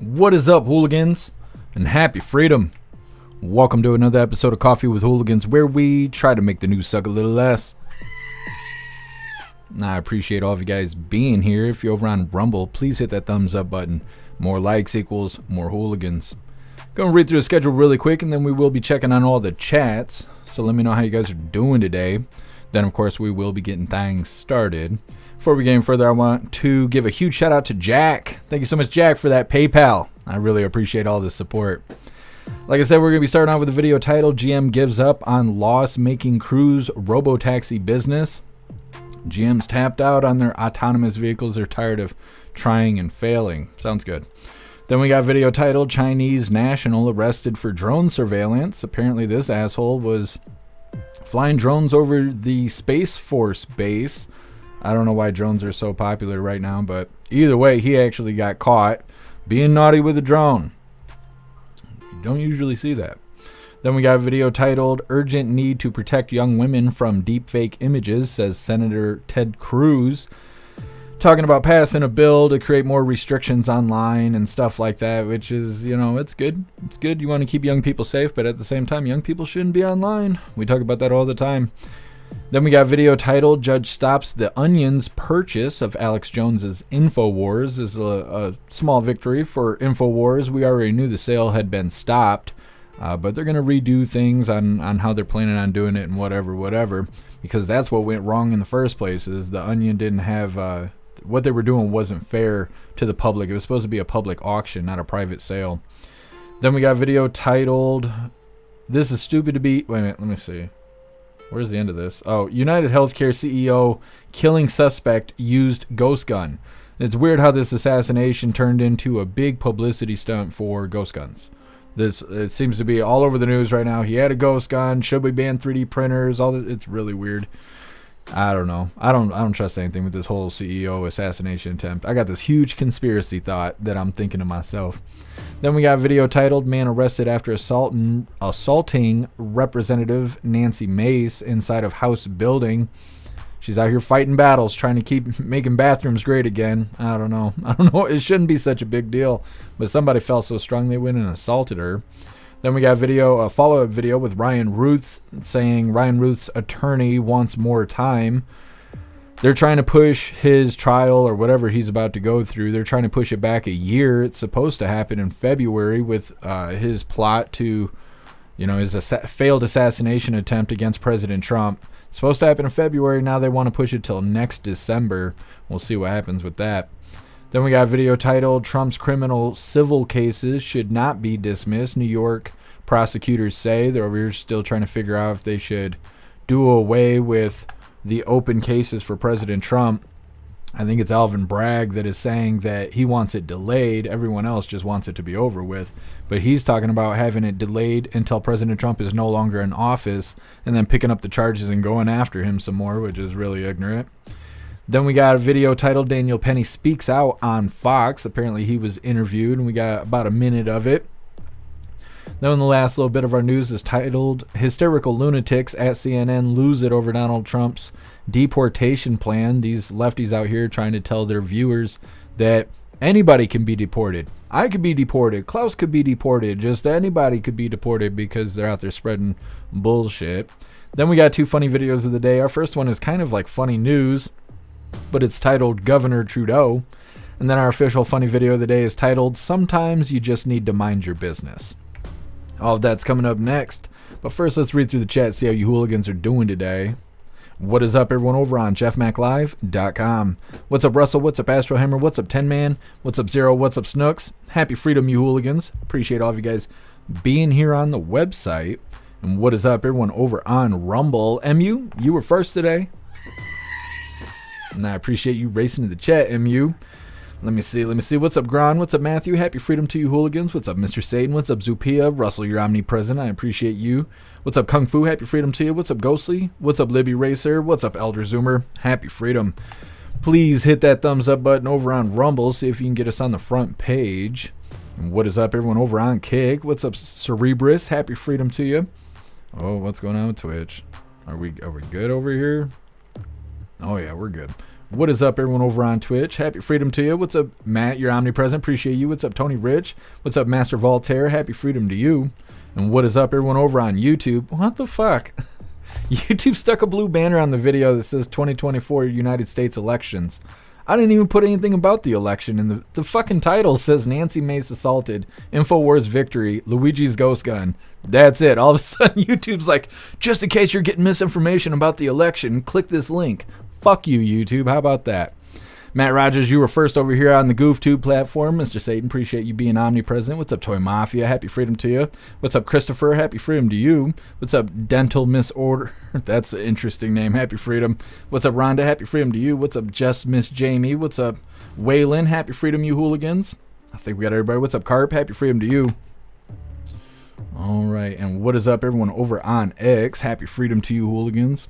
What is up, hooligans? And happy freedom. Welcome to another episode of Coffee with Hooligans, where we try to make the news suck a little less. I appreciate all of you guys being here. If you're over on Rumble, please hit that thumbs up button. More likes equals more hooligans. Gonna read through the schedule really quick, and then we will be checking on all the chats. So let me know how you guys are doing today. Then, of course, we will be getting things started. Before we get any further, I want to give a huge shout out to Jack. Thank you so much, Jack, for that PayPal. I really appreciate all the support. Like I said, we're going to be starting off with a video titled GM Gives Up on Loss-Making Cruise Robotaxi Business. GM's tapped out on their autonomous vehicles. They're tired of trying and failing. Sounds good. Then we got video titled Chinese National Arrested for Drone Surveillance. Apparently this asshole was flying drones over the Space Force base. I don't know why drones are so popular right now, but either way, he actually got caught being naughty with a drone. You don't usually see that. Then we got a video titled Urgent Need to Protect Young Women from Deepfake Images, says Senator Ted Cruz. Talking about passing a bill to create more restrictions online and stuff like that, which is, you know, it's good. It's good. You want to keep young people safe, but at the same time, young people shouldn't be online. We talk about that all the time. Then we got a video titled Judge Stops the Onion's Purchase of Alex Jones's Infowars. This is a small victory for Infowars. We already knew the sale had been stopped, but they're going to redo things on how they're planning on doing it and whatever, because that's what went wrong in the first place. Is the Onion didn't have what they were doing wasn't fair to the public. It was supposed to be a public auction, not a private sale. Then we got a video titled This is Stupid to Be. Wait a minute, let me see. Where's the end of this? Oh, United Healthcare CEO killing suspect used ghost gun. It's weird how this assassination turned into a big publicity stunt for ghost guns. It seems to be all over the news right now. He had a ghost gun. Should we ban 3D printers? All this, it's really weird. I don't know. I don't trust anything with this whole CEO assassination attempt. I got this huge conspiracy thought that I'm thinking to myself. Then we got a video titled Man Arrested After Assaulting Representative Nancy Mace Inside of House Building. She's out here fighting battles, trying to keep making bathrooms great again. I don't know. It shouldn't be such a big deal, but somebody felt so strong they went and assaulted her. Then we got a follow-up video with Ryan Routh saying Ryan Routh's attorney wants more time. They're trying to push his trial or whatever he's about to go through. They're trying to push it back a year. It's supposed to happen in February with his plot to, his failed assassination attempt against President Trump. It's supposed to happen in February. Now they want to push it till next December. We'll see what happens with that. Then we got a video titled Trump's criminal civil cases should not be dismissed. New York prosecutors say they're over here still trying to figure out if they should do away with the open cases for President Trump. I think it's Alvin Bragg that is saying that he wants it delayed. Everyone else just wants it to be over with. But he's talking about having it delayed until President Trump is no longer in office and then picking up the charges and going after him some more, which is really ignorant. Then we got a video titled Daniel Penny Speaks Out on Fox. Apparently he was interviewed, and we got about a minute of it. Then the last little bit of our news is titled Hysterical Lunatics at CNN Lose It Over Donald Trump's Deportation Plan. These lefties out here trying to tell their viewers that anybody can be deported. I could be deported. Klaus could be deported. Just anybody could be deported because they're out there spreading bullshit. Then we got two funny videos of the day. Our first one is kind of like funny news, but it's titled Governor Trudeau. And then our official funny video of the day is titled Sometimes You Just Need to Mind Your Business. All of that's coming up next. But first, let's read through the chat, see how you hooligans are doing today. What is up, everyone, over on jeffmaclive.com. What's up, Russell? What's up, Astro Hammer? What's up, 10 Man? What's up, Zero? What's up, Snooks? Happy freedom, you hooligans. Appreciate all of you guys being here on the website. And what is up, everyone, over on Rumble? MU, you were first today. And I appreciate you racing to the chat, MU. Let me see. What's up, Gron? What's up, Matthew? Happy freedom to you, hooligans. What's up, Mr. Satan? What's up, Zupia? Russell, you're omnipresent. I appreciate you. What's up, Kung Fu? Happy freedom to you. What's up, Ghostly? What's up, Libby Racer? What's up, Elder Zoomer? Happy freedom. Please hit that thumbs up button over on Rumble. See if you can get us on the front page. And what is up, everyone, over on Kick? What's up, Cerebrus? Happy freedom to you. Oh, what's going on with Twitch? Are we good over here? Oh, yeah, we're good. What is up, everyone over on Twitch? Happy freedom to you. What's up, Matt? You're omnipresent. Appreciate you. What's up, Tony Rich? What's up, Master Voltaire? Happy freedom to you. And what is up, everyone over on YouTube? What the fuck? YouTube stuck a blue banner on the video that says 2024 United States elections. I didn't even put anything about the election, and the fucking title says Nancy Mace assaulted, Infowars victory, Luigi's ghost gun. That's it. All of a sudden, YouTube's like, just in case you're getting misinformation about the election, click this link. Fuck you, YouTube. How about that? Matt Rogers, you were first over here on the GoofTube platform. Mr. Satan, appreciate you being omnipresent. What's up, Toy Mafia? Happy freedom to you. What's up, Christopher? Happy freedom to you. What's up, Dental Misorder? That's an interesting name. Happy freedom. What's up, Rhonda? Happy freedom to you. What's up, Just Miss Jamie? What's up, Waylon? Happy freedom, you hooligans. I think we got everybody. What's up, Carp? Happy freedom to you. All right, and what is up, everyone over on X? Happy freedom to you, hooligans.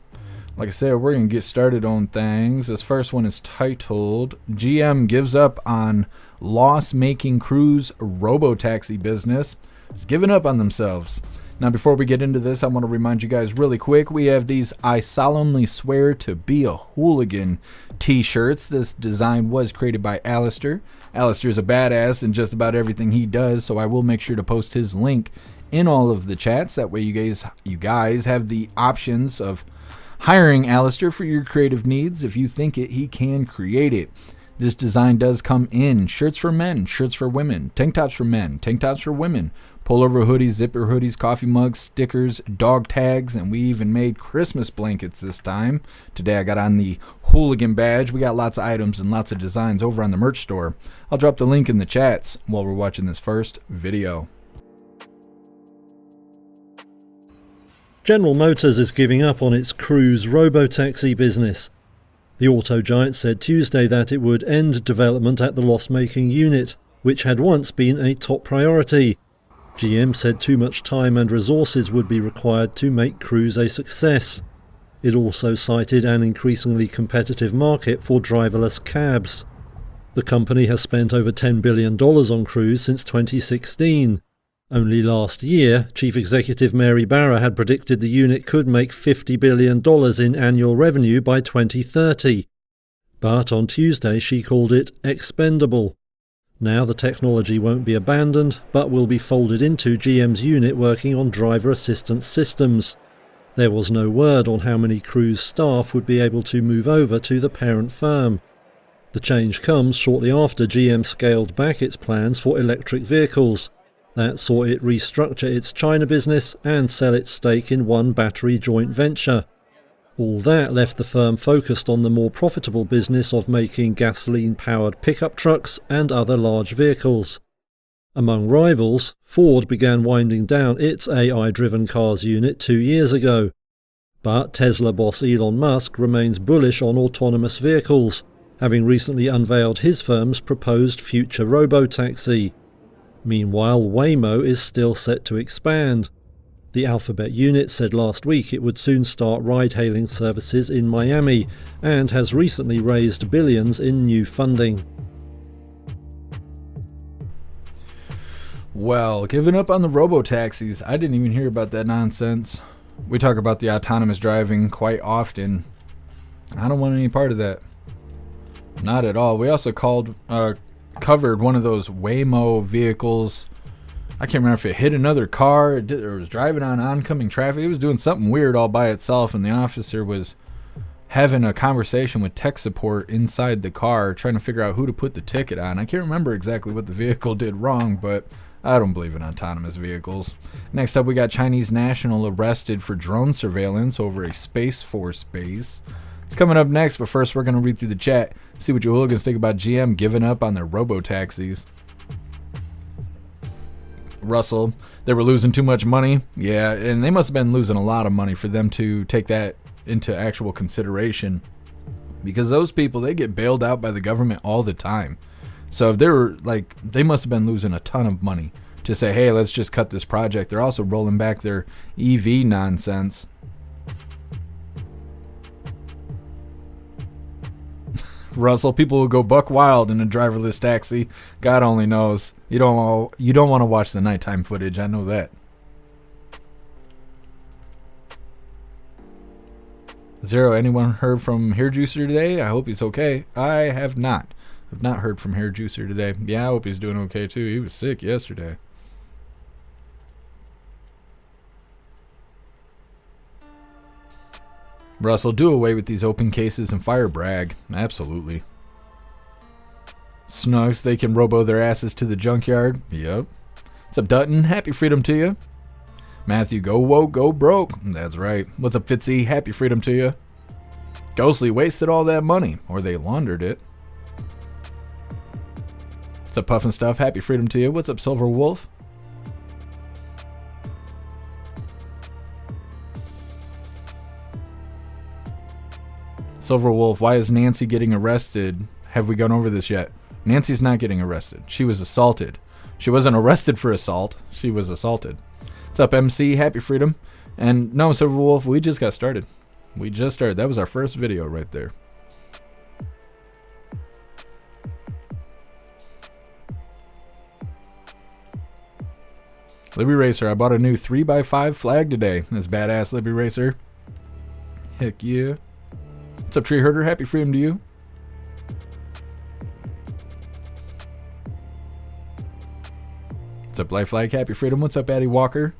Like I said, we're going to get started on things. This first one is titled, GM gives up on loss-making cruise robo-taxi business. It's giving up on themselves. Now, before we get into this, I want to remind you guys really quick, we have these I solemnly swear to be a hooligan t-shirts. This design was created by Alistair. Alistair's a badass in just about everything he does, so I will make sure to post his link in all of the chats. That way you guys have the options of hiring Alistair for your creative needs. If you think it, he can create it. This design does come in shirts for men, shirts for women, tank tops for men, tank tops for women, pullover hoodies, zipper hoodies, coffee mugs, stickers, dog tags, and we even made Christmas blankets this time. Today I got on the hooligan badge. We got lots of items and lots of designs over on the merch store. I'll drop the link in the chats while we're watching this first video. General Motors is giving up on its cruise robotaxi business. The auto giant said Tuesday that it would end development at the loss-making unit, which had once been a top priority. GM said too much time and resources would be required to make Cruise a success. It also cited an increasingly competitive market for driverless cabs. The company has spent over $10 billion on Cruise since 2016. Only last year, Chief Executive Mary Barra had predicted the unit could make $50 billion in annual revenue by 2030. But on Tuesday she called it expendable. Now the technology won't be abandoned, but will be folded into GM's unit working on driver assistance systems. There was no word on how many Cruise staff would be able to move over to the parent firm. The change comes shortly after GM scaled back its plans for electric vehicles. That saw it restructure its China business and sell its stake in one battery joint venture. All that left the firm focused on the more profitable business of making gasoline-powered pickup trucks and other large vehicles. Among rivals, Ford began winding down its AI-driven cars unit 2 years ago. But Tesla boss Elon Musk remains bullish on autonomous vehicles, having recently unveiled his firm's proposed future robotaxi. Meanwhile, Waymo is still set to expand. The Alphabet unit said last week it would soon start ride-hailing services in Miami and has recently raised billions in new funding. Well, giving up on the robo-taxis. I didn't even hear about that nonsense. We talk about the autonomous driving quite often. I don't want any part of that. Not at all. We also covered one of those Waymo vehicles. I can't remember if it hit another car or was driving on oncoming traffic. It was doing something weird all by itself, and the officer was having a conversation with tech support inside the car trying to figure out who to put the ticket on. I can't remember exactly what the vehicle did wrong, but I don't believe in autonomous vehicles. Next up, we got Chinese national arrested for drone surveillance over a Space Force base. It's coming up next, but first we're going to read through the chat, see what you hooligans think about GM giving up on their robo-taxis. Russell, they were losing too much money. Yeah, and they must have been losing a lot of money for them to take that into actual consideration. Because those people, they get bailed out by the government all the time. So if they were like, they must have been losing a ton of money to say, hey, let's just cut this project. They're also rolling back their EV nonsense. Russell, people will go buck wild in a driverless taxi. God only knows. You don't want to watch the nighttime footage. I know that. Zero, anyone heard from Hair Juicer today? I hope he's okay. I have not. I've not heard from Hair Juicer today. Yeah, I hope he's doing okay too. He was sick yesterday. Russell, do away with these open cases and fire Bragg. Absolutely. Snugs, they can robo their asses to the junkyard. Yep. What's up, Dutton? Happy freedom to you. Matthew, go woke, go broke. That's right. What's up, Fitzy? Happy freedom to you. Ghostly wasted all that money, or they laundered it. What's up, Puffin Stuff? Happy freedom to you. What's up, Silver Wolf? Silver Wolf, why is Nancy getting arrested? Have we gone over this yet? Nancy's not getting arrested. She was assaulted. She wasn't arrested for assault. She was assaulted. What's up, MC? Happy freedom. And no, Silver Wolf, we just got started. We just started. That was our first video right there. Libby Racer, I bought a new 3x5 flag today. That's badass, Libby Racer. Heck yeah. What's up, Tree Herder? Happy freedom to you. What's up, Life Flag? Happy freedom. What's up, Addie Walker?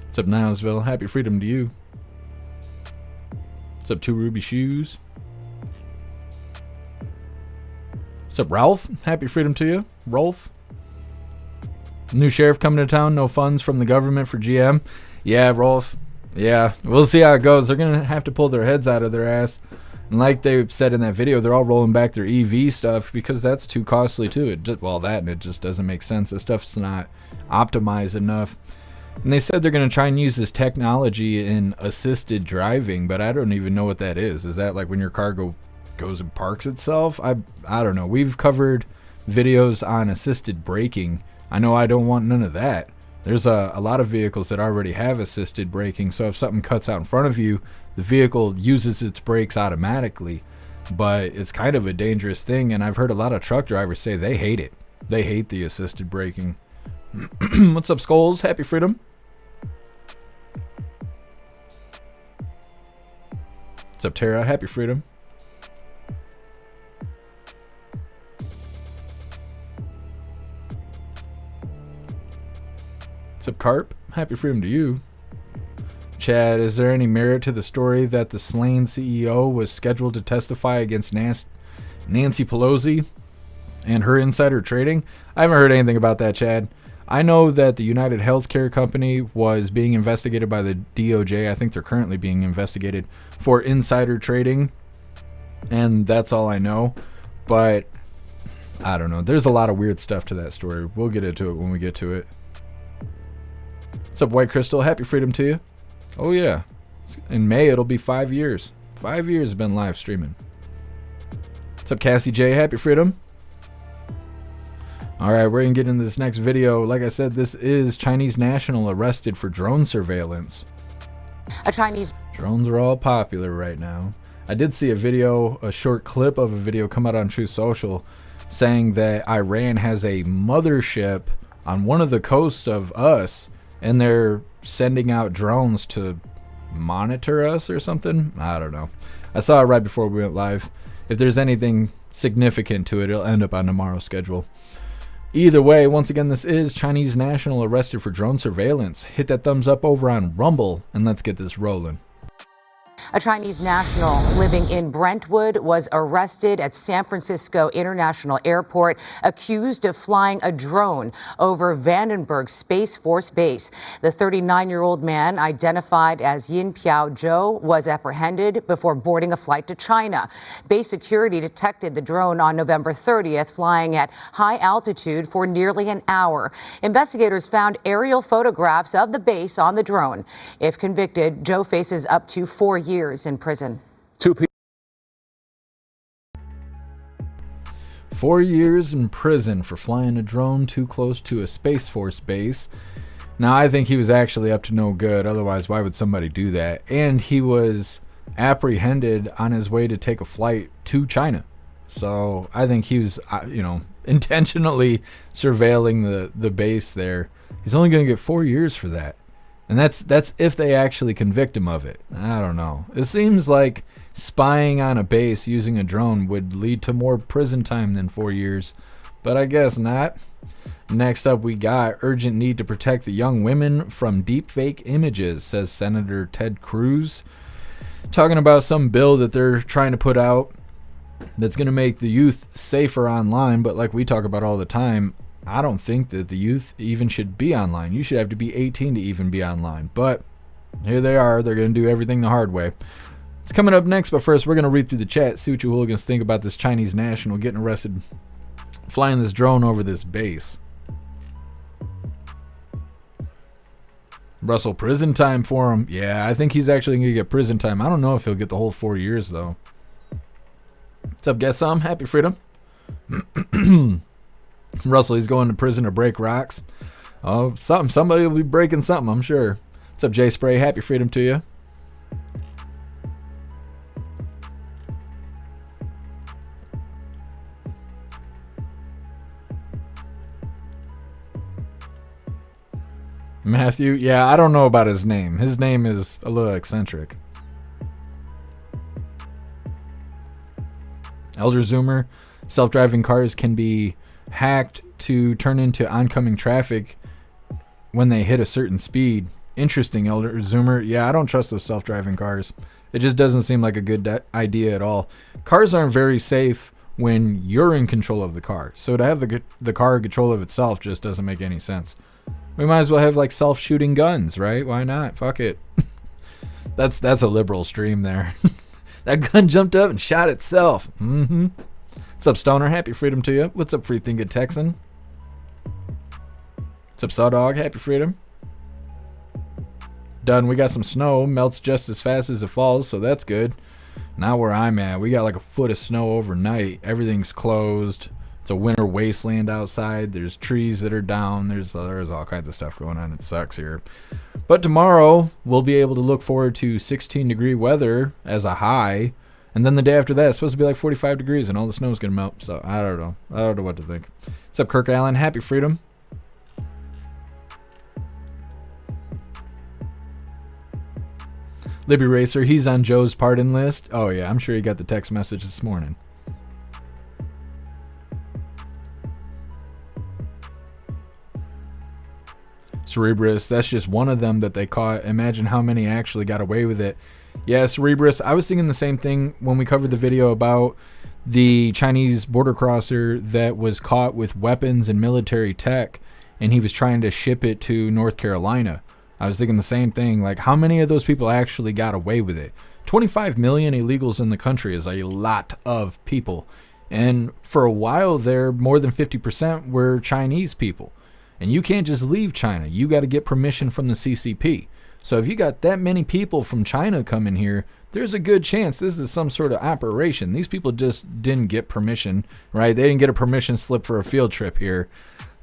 What's up, Nilesville? Happy freedom to you. What's up, Two Ruby Shoes? What's up, Ralph? Happy freedom to you, Rolf. New sheriff coming to town. No funds from the government for GM. Yeah, Rolf. Yeah, we'll see how it goes. They're going to have to pull their heads out of their ass. And like they said in that video, they're all rolling back their EV stuff because that's too costly too. And it just doesn't make sense. This stuff's not optimized enough. And they said they're going to try and use this technology in assisted driving, but I don't even know what that is. Is that like when your car goes and parks itself? I don't know. We've covered videos on assisted braking. I know I don't want none of that. There's a lot of vehicles that already have assisted braking, so if something cuts out in front of you, the vehicle uses its brakes automatically. But it's kind of a dangerous thing, and I've heard a lot of truck drivers say they hate it. They hate the assisted braking. What's up, Skulls? Happy freedom. What's up, Tara? Happy freedom. What's up, Carp? Happy freedom to you. Chad, is there any merit to the story that the slain CEO was scheduled to testify against Nancy Pelosi and her insider trading? I haven't heard anything about that, Chad. I know that the United Healthcare Company was being investigated by the DOJ. I think they're currently being investigated for insider trading, and that's all I know. But I don't know. There's a lot of weird stuff to that story. We'll get into it when we get to it. What's up, White Crystal? Happy freedom to you. Oh yeah, in May it'll be 5 years. 5 years been live streaming. What's up, Cassie J? Happy freedom. Alright, we're gonna get into this next video. Like I said, this is Chinese national arrested for drone surveillance. Drones are all popular right now. I did see a short clip of a video come out on Truth Social saying that Iran has a mothership on one of the coasts of us, and they're sending out drones to monitor us or something. I don't know. I saw it right before we went live. If there's anything significant to it, it'll end up on tomorrow's schedule. Either way, once again, this is Chinese national arrested for drone surveillance. Hit that thumbs up over on Rumble, and let's get this rolling. A Chinese national living in Brentwood was arrested at San Francisco International Airport, accused of flying a drone over Vandenberg Space Force Base. The 39-year-old man, identified as Yin Piao Zhou, was apprehended before boarding a flight to China. Base security detected the drone on November 30th, flying at high altitude for nearly an hour. Investigators found aerial photographs of the base on the drone. If convicted, Zhou faces up to 4 years in prison. 4 years in prison for flying a drone too close to a Space Force base. Now, I think he was actually up to no good. Otherwise, why would somebody do that? And he was apprehended on his way to take a flight to China. So I think he was, intentionally surveilling the base there. He's only going to get 4 years for that. And that's if they actually convict him of it. I don't know. It seems like spying on a base using a drone would lead to more prison time than 4 years. But I guess not. Next up, we got urgent need to protect the young women from deepfake images, says Senator Ted Cruz. Talking about some bill that they're trying to put out that's going to make the youth safer online. But like we talk about all the time, I don't think that the youth even should be online. You should have to be 18 to even be online. But here they are. They're going to do everything the hard way. It's coming up next, but first we're going to read through the chat, see what you hooligans think about this Chinese national getting arrested flying this drone over this base. Russell, prison time for him. Yeah, I think he's actually going to get prison time. I don't know if he'll get the whole 4 years, though. What's up, guess some? Happy freedom. Russell, he's going to prison to break rocks. Oh, something. Somebody will be breaking something, I'm sure. What's up, Jay Spray? Happy freedom to you. Matthew, yeah, I don't know about his name. His name is a little eccentric. Elder Zoomer, self-driving cars can be hacked to turn into oncoming traffic when they hit a certain speed. Interesting, Elder Zoomer. Yeah, I don't trust those self-driving cars. It just doesn't seem like a good idea at all. Cars aren't very safe when you're in control of the car. So to have the car in control of itself just doesn't make any sense. We might as well have like self-shooting guns, right? Why not? Fuck it. That's a liberal stream there. That gun jumped up and shot itself. What's up, Stoner? Happy freedom to you. What's up, Free Thinking Texan? What's up, Sawdog? Happy freedom. Done. We got some snow. Melts just as fast as it falls, so that's good. Now where I'm at, we got like a foot of snow overnight. Everything's closed. It's a winter wasteland outside. There's trees that are down. There's all kinds of stuff going on. It sucks here. But tomorrow, we'll be able to look forward to 16-degree weather as a high. And then the day after that, it's supposed to be like 45 degrees and all the snow's going to melt. So I don't know. I don't know what to think. What's up, Kirk Allen? Happy freedom. Libby Racer, he's on Joe's pardon list. Oh, yeah, I'm sure he got the text message this morning. Cerebrus, that's just one of them that they caught. Imagine how many actually got away with it. Yeah, Cerebrus, I was thinking the same thing when we covered the video about the Chinese border crosser that was caught with weapons and military tech, and he was trying to ship it to North Carolina. I was thinking the same thing, like how many of those people actually got away with it? 25 million illegals in the country is a lot of people. And for a while there, more than 50% were Chinese people. And you can't just leave China. You got to get permission from the CCP. So if you got that many people from China coming here, there's a good chance this is some sort of operation. These people just didn't get permission, right? They didn't get a permission slip for a field trip here.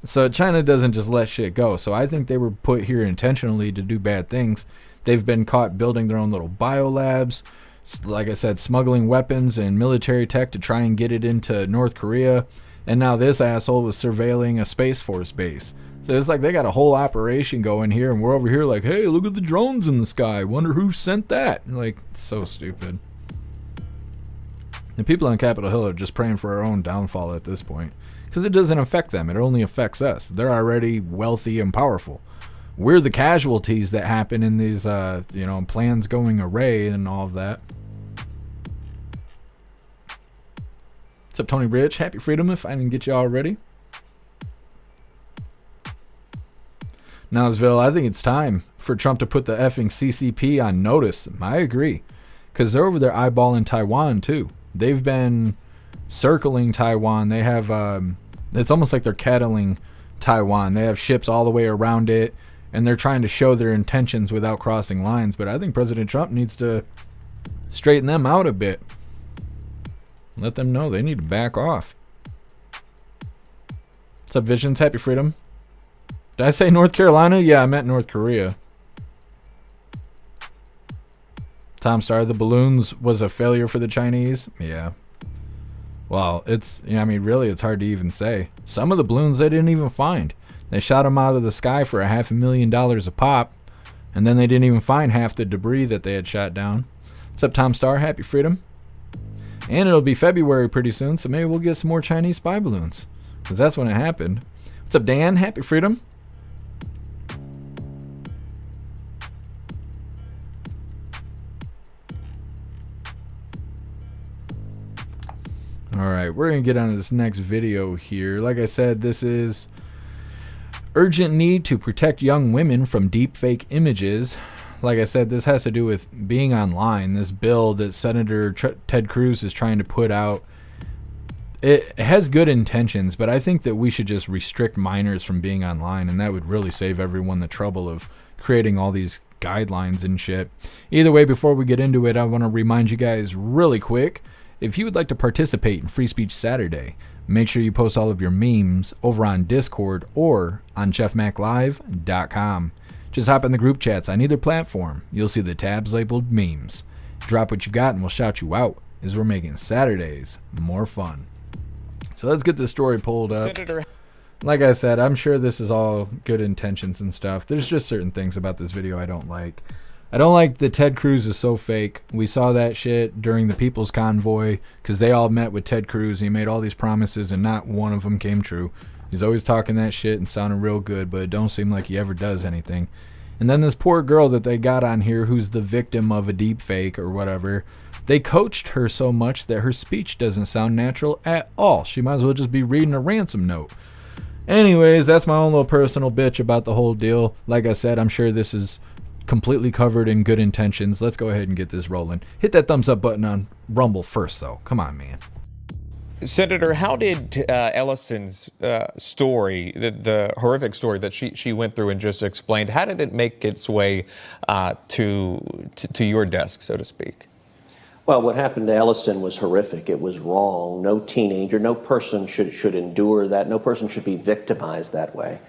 So China doesn't just let shit go. So I think they were put here intentionally to do bad things. They've been caught building their own little biolabs. Like I said, smuggling weapons and military tech to try and get it into North Korea. And now this asshole was surveilling a Space Force base. So it's like they got a whole operation going here, and we're over here like, hey, look at the drones in the sky. Wonder who sent that. Like, so stupid. The people on Capitol Hill are just praying for our own downfall at this point. Because it doesn't affect them. It only affects us. They're already wealthy and powerful. We're the casualties that happen in these, plans going array and all of that. What's up, Tony Rich? Happy freedom if I didn't get you already. Nowsville, I think it's time for Trump to put the effing CCP on notice. I agree. Because they're over there eyeballing Taiwan, too. They've been circling Taiwan. They have, it's almost like they're kettling Taiwan. They have ships all the way around it, and they're trying to show their intentions without crossing lines. But I think President Trump needs to straighten them out a bit. Let them know they need to back off. What's up, Visions? Happy freedom. Did I say North Carolina? Yeah, I meant North Korea. Tom Star, the balloons was a failure for the Chinese. Yeah. Well, really, it's hard to even say. Some of the balloons they didn't even find. They shot them out of the sky for $500,000 a pop, and then they didn't even find half the debris that they had shot down. What's up, Tom Star? Happy Freedom. And it'll be February pretty soon, so maybe we'll get some more Chinese spy balloons, because that's when it happened. What's up, Dan? Happy Freedom. Alright, we're going to get on to this next video here. Like I said, this is urgent need to protect young women from deepfake images. Like I said, this has to do with being online. This bill that Senator Ted Cruz is trying to put out, it has good intentions, but I think that we should just restrict minors from being online, and that would really save everyone the trouble of creating all these guidelines and shit. Either way, before we get into it, I want to remind you guys really quick, if you would like to participate in Free Speech Saturday, make sure you post all of your memes over on Discord or on jeffmaclive.com. Just hop in the group chats on either platform. You'll see the tabs labeled memes. Drop what you got and we'll shout you out, as we're making Saturdays more fun. So let's get this story pulled up. Senator. Like I said, I'm sure this is all good intentions and stuff. There's just certain things about this video I don't like. I don't like that Ted Cruz is so fake. We saw that shit during the People's Convoy, because they all met with Ted Cruz. He made all these promises and not one of them came true. He's always talking that shit and sounding real good, but it don't seem like he ever does anything. And then this poor girl that they got on here, who's the victim of a deep fake or whatever, they coached her so much that her speech doesn't sound natural at all. She might as well just be reading a ransom note. Anyways, that's my own little personal bitch about the whole deal. Like I said, I'm sure this is completely covered in good intentions. Let's go ahead and get this rolling. Hit that thumbs up button on Rumble first, though. Come on, man. Senator, how did Elliston's story, the horrific story that she went through and just explained, how did it make its way to your desk, so to speak? Well, what happened to Elliston was horrific. It was wrong. No teenager, no person should endure that. No person should be victimized that way.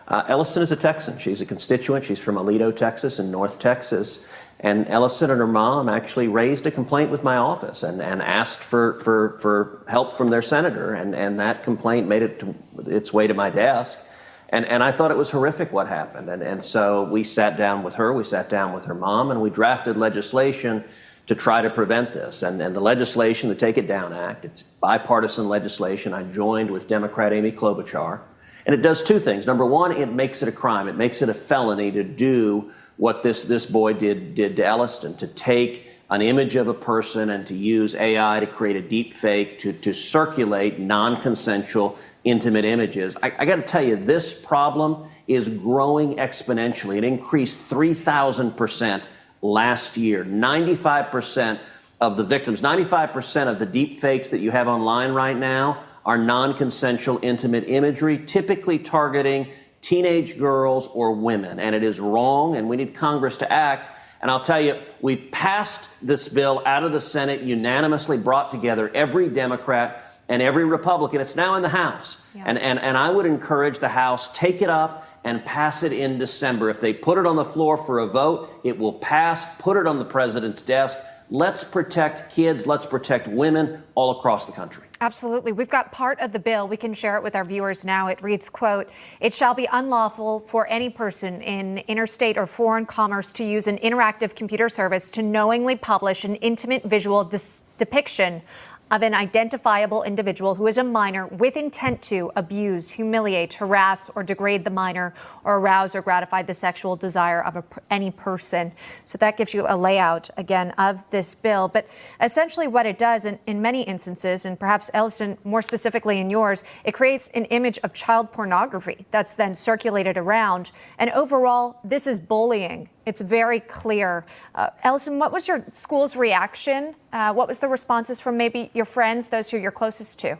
Elliston is a Texan. She's a constituent. She's from Aledo, Texas, in North Texas. And Elliston and her mom actually raised a complaint with my office and asked for help from their senator. And that complaint made its way to my desk. And I thought it was horrific what happened. And so we sat down with her, we sat down with her mom, and we drafted legislation to try to prevent this. And the legislation, the Take It Down Act, it's bipartisan legislation. I joined with Democrat Amy Klobuchar. And it does two things. Number one, it makes it a crime. It makes it a felony to do what this boy did to Elliston, to take an image of a person and to use AI to create a deep fake to circulate non-consensual intimate images. I got to tell you, this problem is growing exponentially. It increased 3,000% last year. 95% of the victims, 95% of the deep fakes that you have online right now are non-consensual intimate imagery, typically targeting teenage girls or women. And it is wrong, and we need Congress to act. And I'll tell you, we passed this bill out of the Senate, unanimously brought together every Democrat and every Republican. It's now in the House. Yeah. And I would encourage the House, take it up and pass it in December. If they put it on the floor for a vote, it will pass. Put it on the president's desk. Let's protect kids. Let's protect women all across the country. Absolutely. We've got part of the bill. We can share it with our viewers now. It reads, quote, "It shall be unlawful for any person in interstate or foreign commerce to use an interactive computer service to knowingly publish an intimate visual depiction of an identifiable individual who is a minor with intent to abuse, humiliate, harass, or degrade the minor, or arouse or gratify the sexual desire of any person." So that gives you a layout, again, of this bill. But essentially what it does in many instances, and perhaps Elliston more specifically in yours, it creates an image of child pornography that's then circulated around. And overall, this is bullying. It's very clear. Elliston, what was your school's reaction? What was the responses from maybe your friends, those who you're closest to?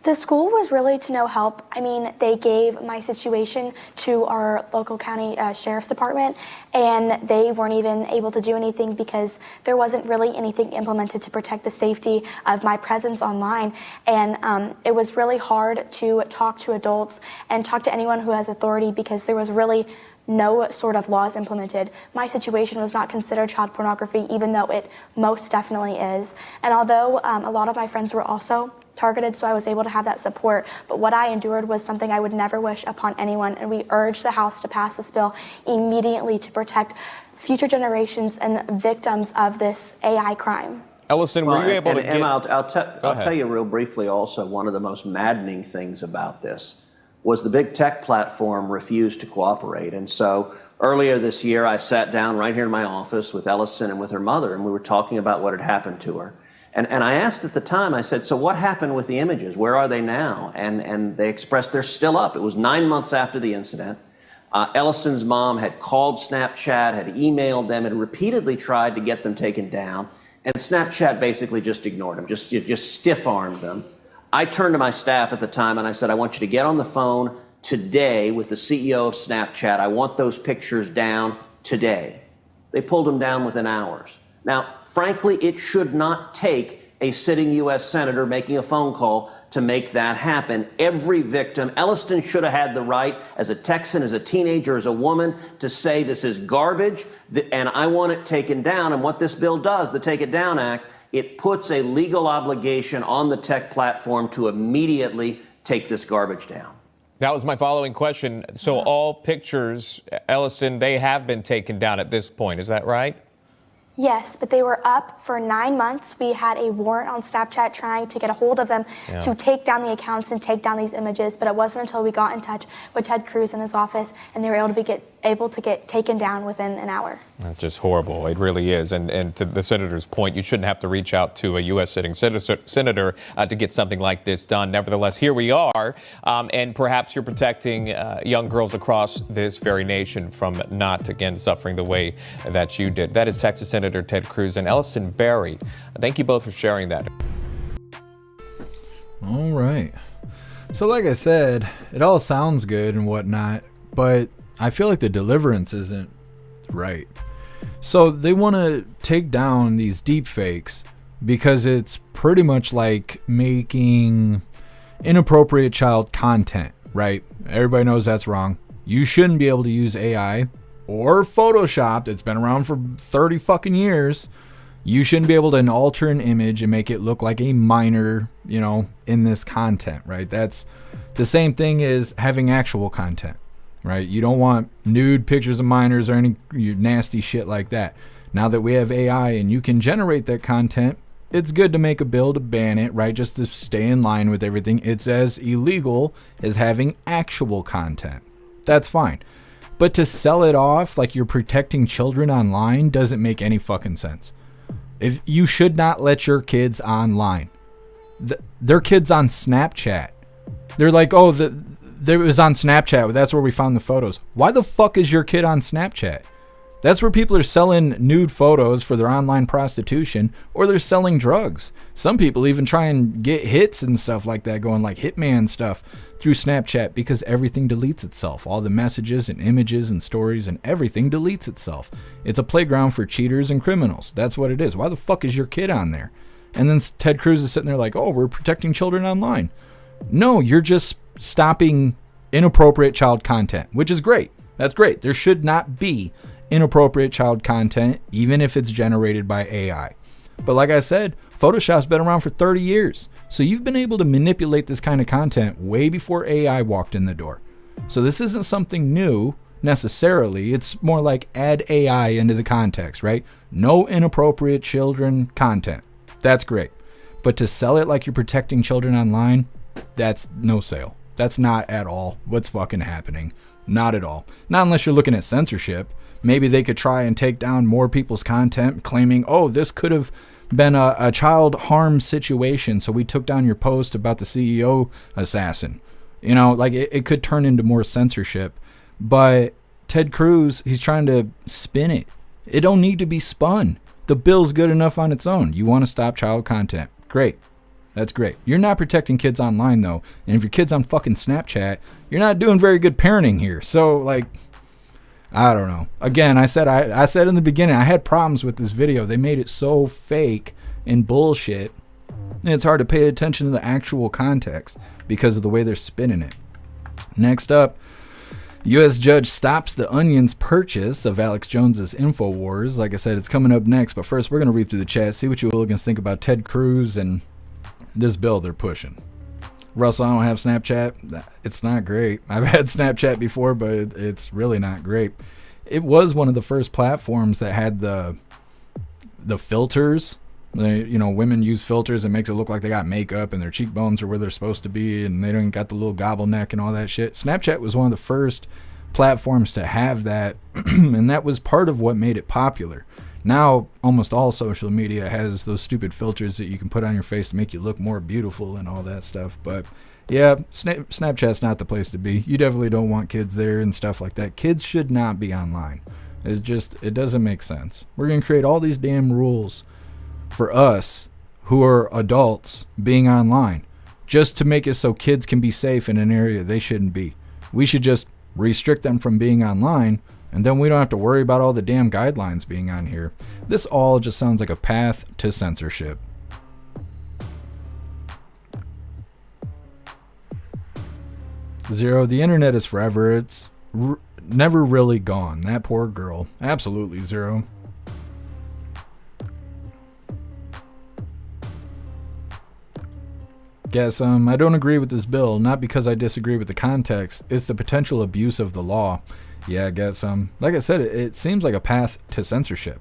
The school was really to no help. I mean, they gave my situation to our local county sheriff's department, and they weren't even able to do anything because there wasn't really anything implemented to protect the safety of my presence online. And it was really hard to talk to adults and talk to anyone who has authority because there was really no sort of laws implemented. My situation was not considered child pornography, even though it most definitely is. And although a lot of my friends were also targeted, so I was able to have that support. But what I endured was something I would never wish upon anyone, and we urge the House to pass this bill immediately to protect future generations and victims of this AI crime. Elliston, were you able to get... Emma, I'll tell you real briefly also, one of the most maddening things about this was the big tech platform refused to cooperate. And so earlier this year, I sat down right here in my office with Elliston and with her mother, and we were talking about what had happened to her. And I asked at the time, I said, so what happened with the images? Where are they now? And they expressed they're still up. It was 9 months after the incident. Elliston's mom had called Snapchat, had emailed them, and repeatedly tried to get them taken down. And Snapchat basically just ignored them, just stiff-armed them. I turned to my staff at the time and I said, I want you to get on the phone today with the CEO of Snapchat. I want those pictures down today. They pulled them down within hours. Now, frankly, it should not take a sitting U.S. senator making a phone call to make that happen. Every victim, Elliston should have had the right as a Texan, as a teenager, as a woman, to say this is garbage and I want it taken down. And what this bill does, the Take It Down Act, it puts a legal obligation on the tech platform to immediately take this garbage down. That was my following question. So all pictures, Elliston, they have been taken down at this point. Is that right? Yes, but they were up for 9 months. We had a warrant on Snapchat trying to get a hold of them to take down the accounts and take down these images, but it wasn't until we got in touch with Ted Cruz in his office and they were able to get taken down within an hour. That's just horrible. It really is. And to the senator's point, you shouldn't have to reach out to a U.S. sitting senator to get something like this done. Nevertheless, here we are, and perhaps you're protecting young girls across this very nation from not, again, suffering the way that you did. That is Texas Senator Ted Cruz and Elliston Berry. Thank you both for sharing that. All right. So like I said, it all sounds good and whatnot, but I feel like the deliverance isn't right. So they want to take down these deepfakes because it's pretty much like making inappropriate child content, right? Everybody knows that's wrong. You shouldn't be able to use AI or Photoshop that's been around for 30 fucking years. You shouldn't be able to alter an image and make it look like a minor, in this content, right? That's the same thing as having actual content. Right? You don't want nude pictures of minors or any nasty shit like that. Now that we have AI and you can generate that content, it's good to make a bill to ban it, right? Just to stay in line with everything. It's as illegal as having actual content. That's fine. But to sell it off like you're protecting children online doesn't make any fucking sense. If you should not let your kids online. Their kids on Snapchat. They're like, oh, it was on Snapchat. That's where we found the photos. Why the fuck is your kid on Snapchat? That's where people are selling nude photos for their online prostitution, or they're selling drugs. Some people even try and get hits and stuff like that, going like Hitman stuff through Snapchat, because everything deletes itself. All the messages and images and stories and everything deletes itself. It's a playground for cheaters and criminals. That's what it is. Why the fuck is your kid on there? And then Ted Cruz is sitting there like, oh, we're protecting children online. No, you're just stopping inappropriate child content, which is great. That's great. There should not be inappropriate child content, even if it's generated by AI. But like I said, Photoshop's been around for 30 years. So you've been able to manipulate this kind of content way before AI walked in the door. So this isn't something new necessarily. It's more like add AI into the context, right? No inappropriate children content. That's great. But to sell it like you're protecting children online, that's no sale. That's not at all what's fucking happening. Not at all. Not unless you're looking at censorship. Maybe they could try and take down more people's content claiming, oh, this could have been a child harm situation, so we took down your post about the CEO assassin. Like it could turn into more censorship. But Ted Cruz, he's trying to spin it. It don't need to be spun. The bill's good enough on its own. You want to stop child content. Great. That's great. You're not protecting kids online, though. And if your kid's on fucking Snapchat, you're not doing very good parenting here. So, like, I don't know. Again, I said in the beginning, I had problems with this video. They made it so fake and bullshit. And it's hard to pay attention to the actual context because of the way they're spinning it. Next up, U.S. judge stops the Onion's purchase of Alex Jones's Infowars. Like I said, it's coming up next. But first, we're going to read through the chat, see what you hooligans think about Ted Cruz and this bill they're pushing. Russell, I don't have Snapchat. It's not great. I've had Snapchat before, but it's really not great. It was one of the first platforms that had the filters. Women use filters and makes it look like they got makeup and their cheekbones are where they're supposed to be and they don't got the little gobble neck and all that shit. Snapchat was one of the first platforms to have that, and that was part of what made it popular. Now almost all social media has those stupid filters that you can put on your face to make you look more beautiful and all that stuff. But yeah, Snapchat's not the place to be. You definitely don't want kids there and stuff like that. Kids should not be online. It doesn't make sense. We're going to create all these damn rules for us who are adults being online just to make it so kids can be safe in an area they shouldn't be. We should just restrict them from being online, and then we don't have to worry about all the damn guidelines being on here. This all just sounds like a path to censorship. Zero, the internet is forever. It's never really gone. That poor girl. Absolutely, Zero. Guess I don't agree with this bill, not because I disagree with the context. It's the potential abuse of the law. Yeah, I guess like I said, it seems like a path to censorship.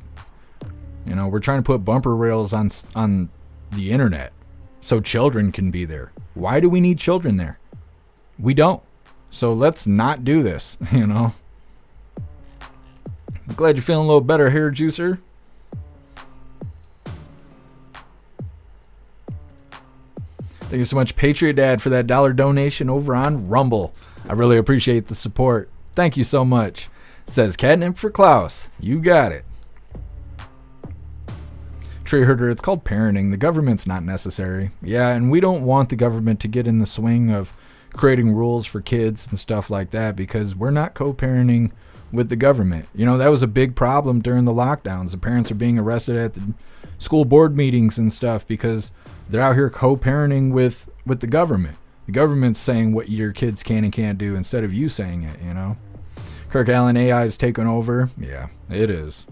We're trying to put bumper rails on the internet so children can be there. Why do we need children there? We don't. So let's not do this, I'm glad you're feeling a little better here, Juicer. Thank you so much, Patriot Dad, for that $1 donation over on Rumble. I really appreciate the support. Thank you so much. Says Catnip for Klaus. You got it. Tree Herder, it's called parenting. The government's not necessary. Yeah, and we don't want the government to get in the swing of creating rules for kids and stuff like that because we're not co-parenting with the government. That was a big problem during the lockdowns. The parents are being arrested at the school board meetings and stuff because they're out here co-parenting with the government. The government's saying what your kids can and can't do instead of you saying it, Kirk Allen, AI is taking over. Yeah, it is.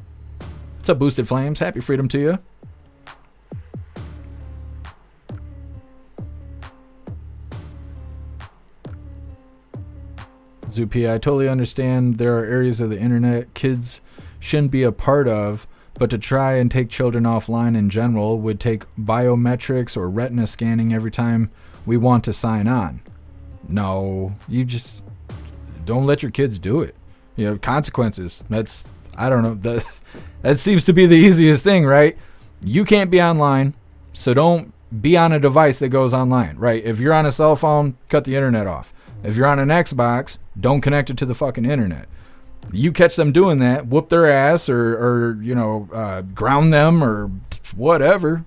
What's up, Boosted Flames? Happy freedom to you. Zupi, I totally understand there are areas of the internet kids shouldn't be a part of, but to try and take children offline in general would take biometrics or retina scanning every time we want to sign on. No, you just don't let your kids do it. Consequences. I don't know. That seems to be the easiest thing, right? You can't be online, so don't be on a device that goes online, right? If you're on a cell phone, cut the internet off. If you're on an Xbox, don't connect it to the fucking internet. You catch them doing that, whoop their ass or ground them or whatever.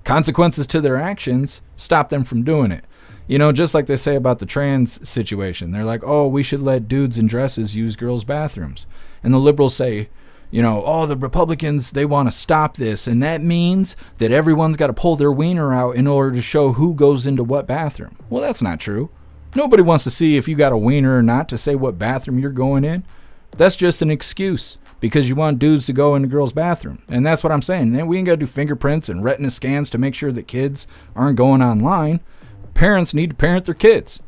Consequences to their actions, stop them from doing it. Just like they say about the trans situation. They're like, oh, we should let dudes in dresses use girls' bathrooms. And the liberals say, the Republicans, they want to stop this. And that means that everyone's got to pull their wiener out in order to show who goes into what bathroom. Well, that's not true. Nobody wants to see if you got a wiener or not to say what bathroom you're going in. That's just an excuse because you want dudes to go in the girls' bathroom. And that's what I'm saying. Then we ain't got to do fingerprints and retina scans to make sure that kids aren't going online. Parents need to parent their kids.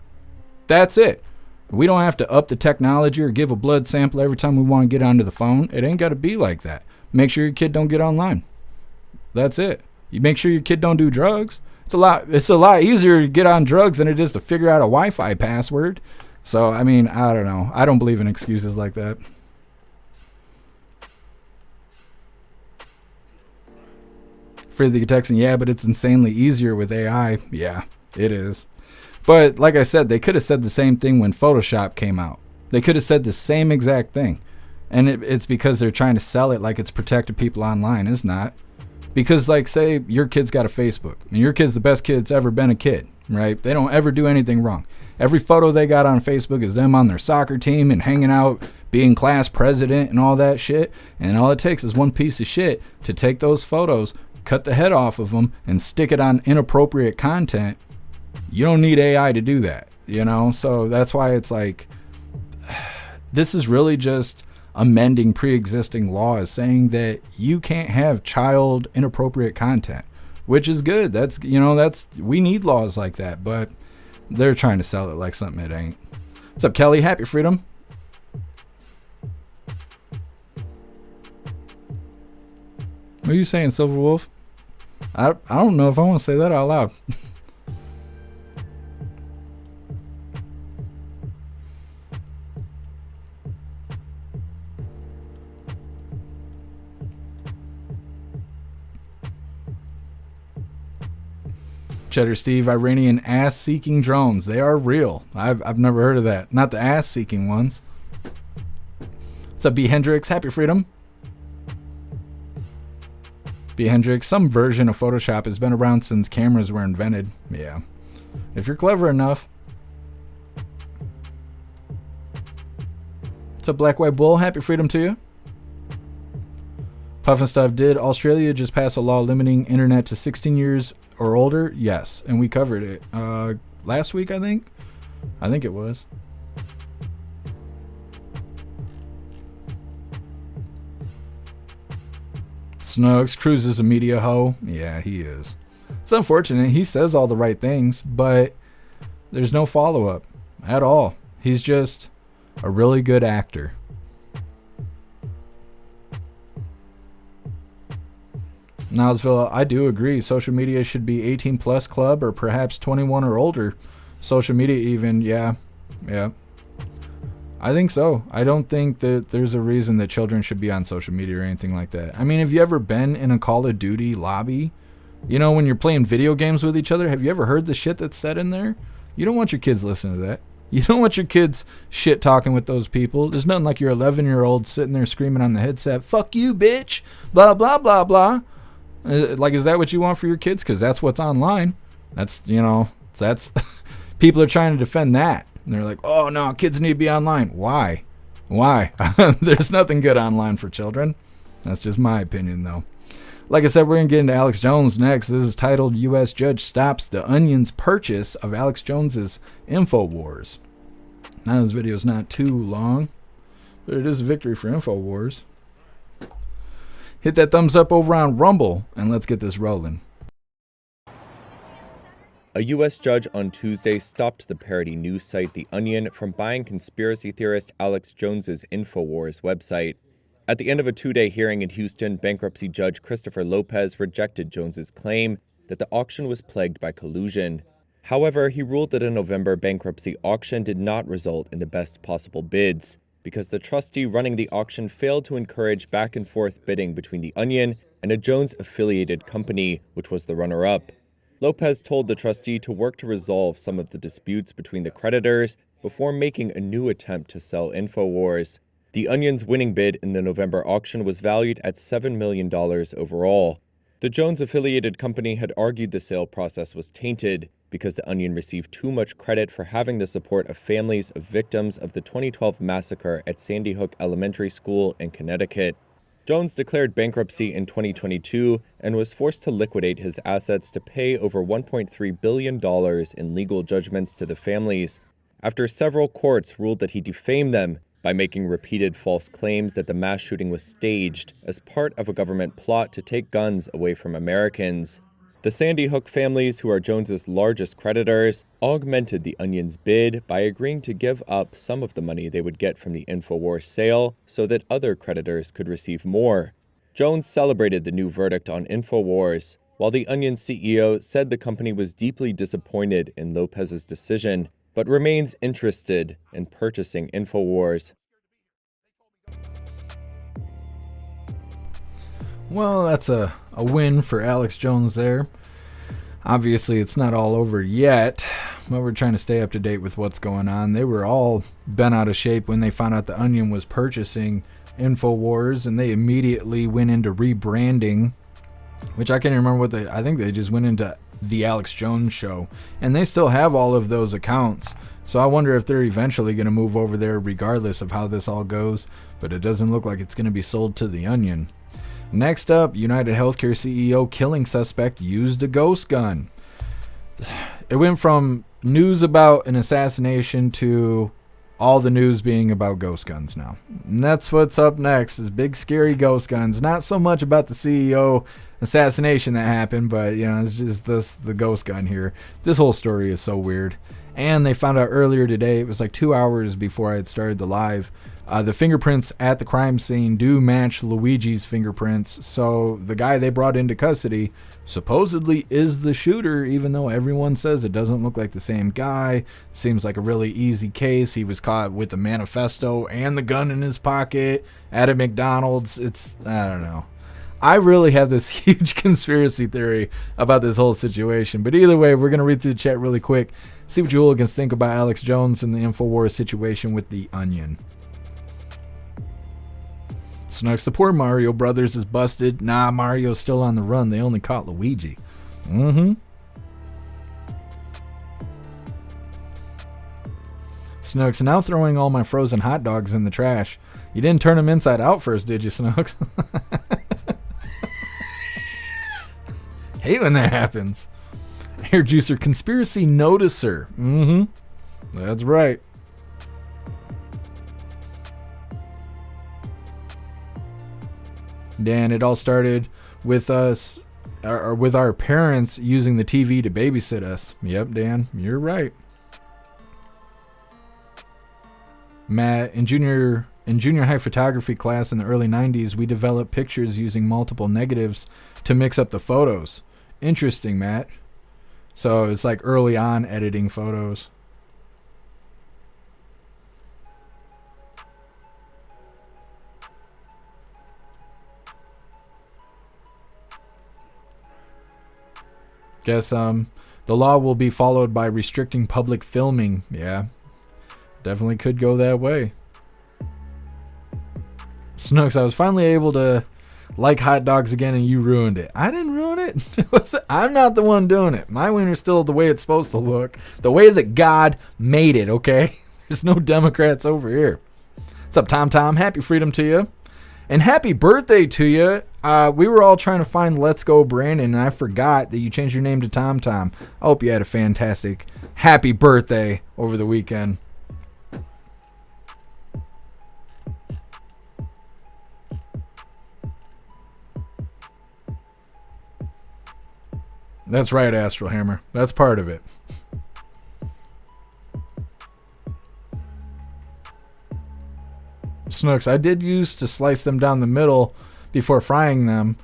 That's it. We don't have to up the technology or give a blood sample every time we want to get onto the phone. It ain't got to be like that. Make sure your kid don't get online. That's it. You make sure your kid don't do drugs. It's a lot easier to get on drugs than it is to figure out a Wi-Fi password. So, I don't know. I don't believe in excuses like that. For the Texan, yeah, but it's insanely easier with AI. Yeah, it is. But like I said, they could have said the same thing when Photoshop came out. They could have said the same exact thing. And it's because they're trying to sell it like it's protected people online. It's not. Because, like, say your kid's got a Facebook, and your kid's the best kid that's ever been a kid, right? They don't ever do anything wrong. Every photo they got on Facebook is them on their soccer team and hanging out, being class president and all that shit. And all it takes is one piece of shit to take those photos, cut the head off of them, and stick it on inappropriate content. You don't need AI to do that, So that's why it's like, this is really just amending pre-existing laws saying that you can't have child inappropriate content. which is good. That's, we need laws like that, but they're trying to sell it like something it ain't. What's up, Kelly? Happy freedom. What are you saying, Silver Wolf? I don't know if I want to say that out loud. Cheddar Steve, Iranian ass-seeking drones. They are real. I've never heard of that. Not the ass-seeking ones. What's up, B. Hendrix? Happy freedom. B. Hendrix, some version of Photoshop has been around since cameras were invented. Yeah. If you're clever enough. What's up, Black White Bull? Happy freedom to you. Puff and Stuff, did Australia just pass a law limiting internet to 16 years or older? Yes, and we covered it last week, I think. I think it was. Snugs, Cruz is a media hoe. Yeah, he is. It's unfortunate. He says all the right things, but there's no follow-up at all. He's just a really good actor. Nosville, I do agree. Social media should be 18 plus club or perhaps 21 or older. Social media even, yeah. I think so. I don't think that there's a reason that children should be on social media or anything like that. I mean, have you ever been in a Call of Duty lobby? You know, when you're playing video games with each other, have you ever heard the shit that's said in there? You don't want your kids listening to that. You don't want your kids shit talking with those people. There's nothing like your 11-year-old sitting there screaming on the headset, "Fuck you, bitch," blah, blah, blah, blah. Like, is that what you want for your kids? Because that's what's online. That's people are trying to defend that. And they're like, oh, no, kids need to be online. Why? There's nothing good online for children. That's just my opinion, though. Like I said, we're going to get into Alex Jones next. This is titled, U.S. Judge Stops the Onion's Purchase of Alex Jones's Infowars. Now, this video is not too long, but it is a victory for Infowars. Hit that thumbs up over on Rumble, and let's get this rolling. A U.S. judge on Tuesday stopped the parody news site The Onion from buying conspiracy theorist Alex Jones's Infowars website. At the end of a two-day hearing in Houston, bankruptcy judge Christopher Lopez rejected Jones's claim that the auction was plagued by collusion. However, he ruled that a November bankruptcy auction did not result in the best possible bids, because the trustee running the auction failed to encourage back-and-forth bidding between The Onion and a Jones-affiliated company, which was the runner-up. Lopez told the trustee to work to resolve some of the disputes between the creditors before making a new attempt to sell Infowars. The Onion's winning bid in the November auction was valued at $7 million overall. The Jones-affiliated company had argued the sale process was tainted because The Onion received too much credit for having the support of families of victims of the 2012 massacre at Sandy Hook Elementary School in Connecticut. Jones declared bankruptcy in 2022 and was forced to liquidate his assets to pay over $1.3 billion in legal judgments to the families, after several courts ruled that he defamed them by making repeated false claims that the mass shooting was staged as part of a government plot to take guns away from Americans. The Sandy Hook families, who are Jones's largest creditors, augmented The Onion's bid by agreeing to give up some of the money they would get from the Infowars sale so that other creditors could receive more. Jones celebrated the new verdict on Infowars, while The Onion's CEO said the company was deeply disappointed in Lopez's decision, but remains interested in purchasing Infowars. Well, that's a win for Alex Jones there. Obviously, it's not all over yet, but we're trying to stay up to date with what's going on. They were all bent out of shape when they found out the Onion was purchasing Infowars, and they immediately went into rebranding, which I can't remember I think they just went into The Alex Jones Show, and they still have all of those accounts. So I wonder if they're eventually going to move over there regardless of how this all goes, but it doesn't look like it's going to be sold to The Onion. Next up, United Healthcare CEO killing suspect used a ghost gun. It went from news about an assassination to all the news being about ghost guns now. And that's what's up next, is big scary ghost guns. Not so much about the CEO assassination that happened, but it's just the ghost gun here. This whole story is so weird. And they found out earlier today, it was like 2 hours before I had started the live, the fingerprints at the crime scene do match Luigi's fingerprints. So the guy they brought into custody supposedly is the shooter, even though everyone says it doesn't look like the same guy. Seems like a really easy case. He was caught with the manifesto and the gun in his pocket at a McDonald's. I don't know. I really have this huge conspiracy theory about this whole situation. But either way, we're going to read through the chat really quick. See what you hooligans think about Alex Jones and the Infowars situation with the Onion. Snooks, the poor Mario Brothers is busted. Nah, Mario's still on the run. They only caught Luigi. Snooks, now throwing all my frozen hot dogs in the trash. You didn't turn them inside out first, did you, Snooks? Hate when that happens. Hair Juicer, conspiracy noticer. That's right. Dan, it all started with us, or with our parents using the TV to babysit us. Yep, Dan, you're right. Matt, in junior high photography class in the early 90s, we developed pictures using multiple negatives to mix up the photos. Interesting, Matt. So it's like early on editing photos. Guess the law will be followed by restricting public filming. Yeah, definitely could go that way. Snooks, I was finally able to like hot dogs again and you ruined it. I didn't ruin it. I'm not the one doing it. My wiener's still the way it's supposed to look. The way that God made it, okay? There's no Democrats over here. What's up, Tom Tom? Happy freedom to you. And happy birthday to you. We were all trying to find Let's Go Brandon, and I forgot that you changed your name to Tom Tom. I hope you had a fantastic happy birthday over the weekend. That's right, Astral Hammer. That's part of it. Snooks, I did used to slice them down the middle before frying them.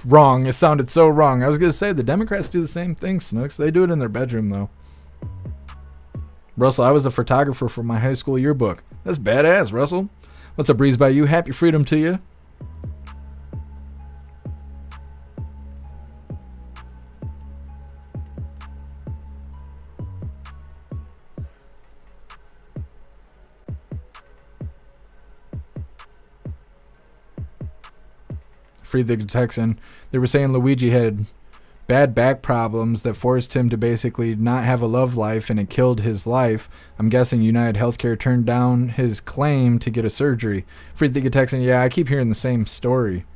Wrong. It sounded so wrong. I was going to say the Democrats do the same thing, Snooks. They do it in their bedroom, though. Russell, I was a photographer for my high school yearbook. That's badass, Russell. What's up, Breeze by you? Happy freedom to you. Free the Texan. They were saying Luigi had bad back problems that forced him to basically not have a love life, and it killed his life. I'm guessing United Healthcare turned down his claim to get a surgery. Free the Texan. Yeah, I keep hearing the same story.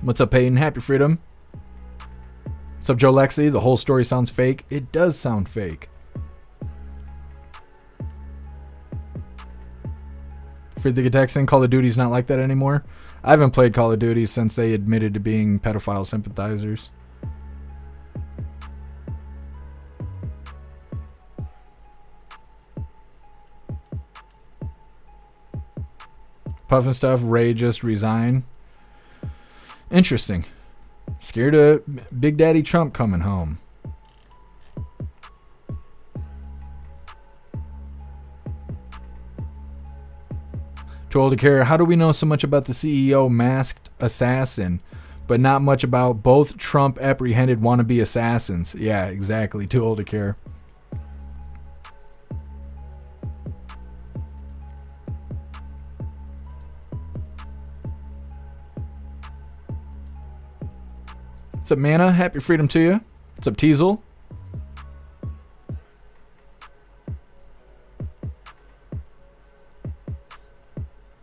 What's up, Peyton? Happy freedom. What's up, Joe Lexi? The whole story sounds fake. It does sound fake. Free the Texan. Call of Duty's not like that anymore. I haven't played Call of Duty since they admitted to being pedophile sympathizers. Puff and stuff. Ray just resigned. Interesting. Scared of Big Daddy Trump coming home. Too old to care. How do we know so much about the CEO masked assassin, but not much about both Trump apprehended wannabe assassins? Yeah, exactly. Too old to care. What's up, Mana? Happy freedom to you. What's up, Teasel?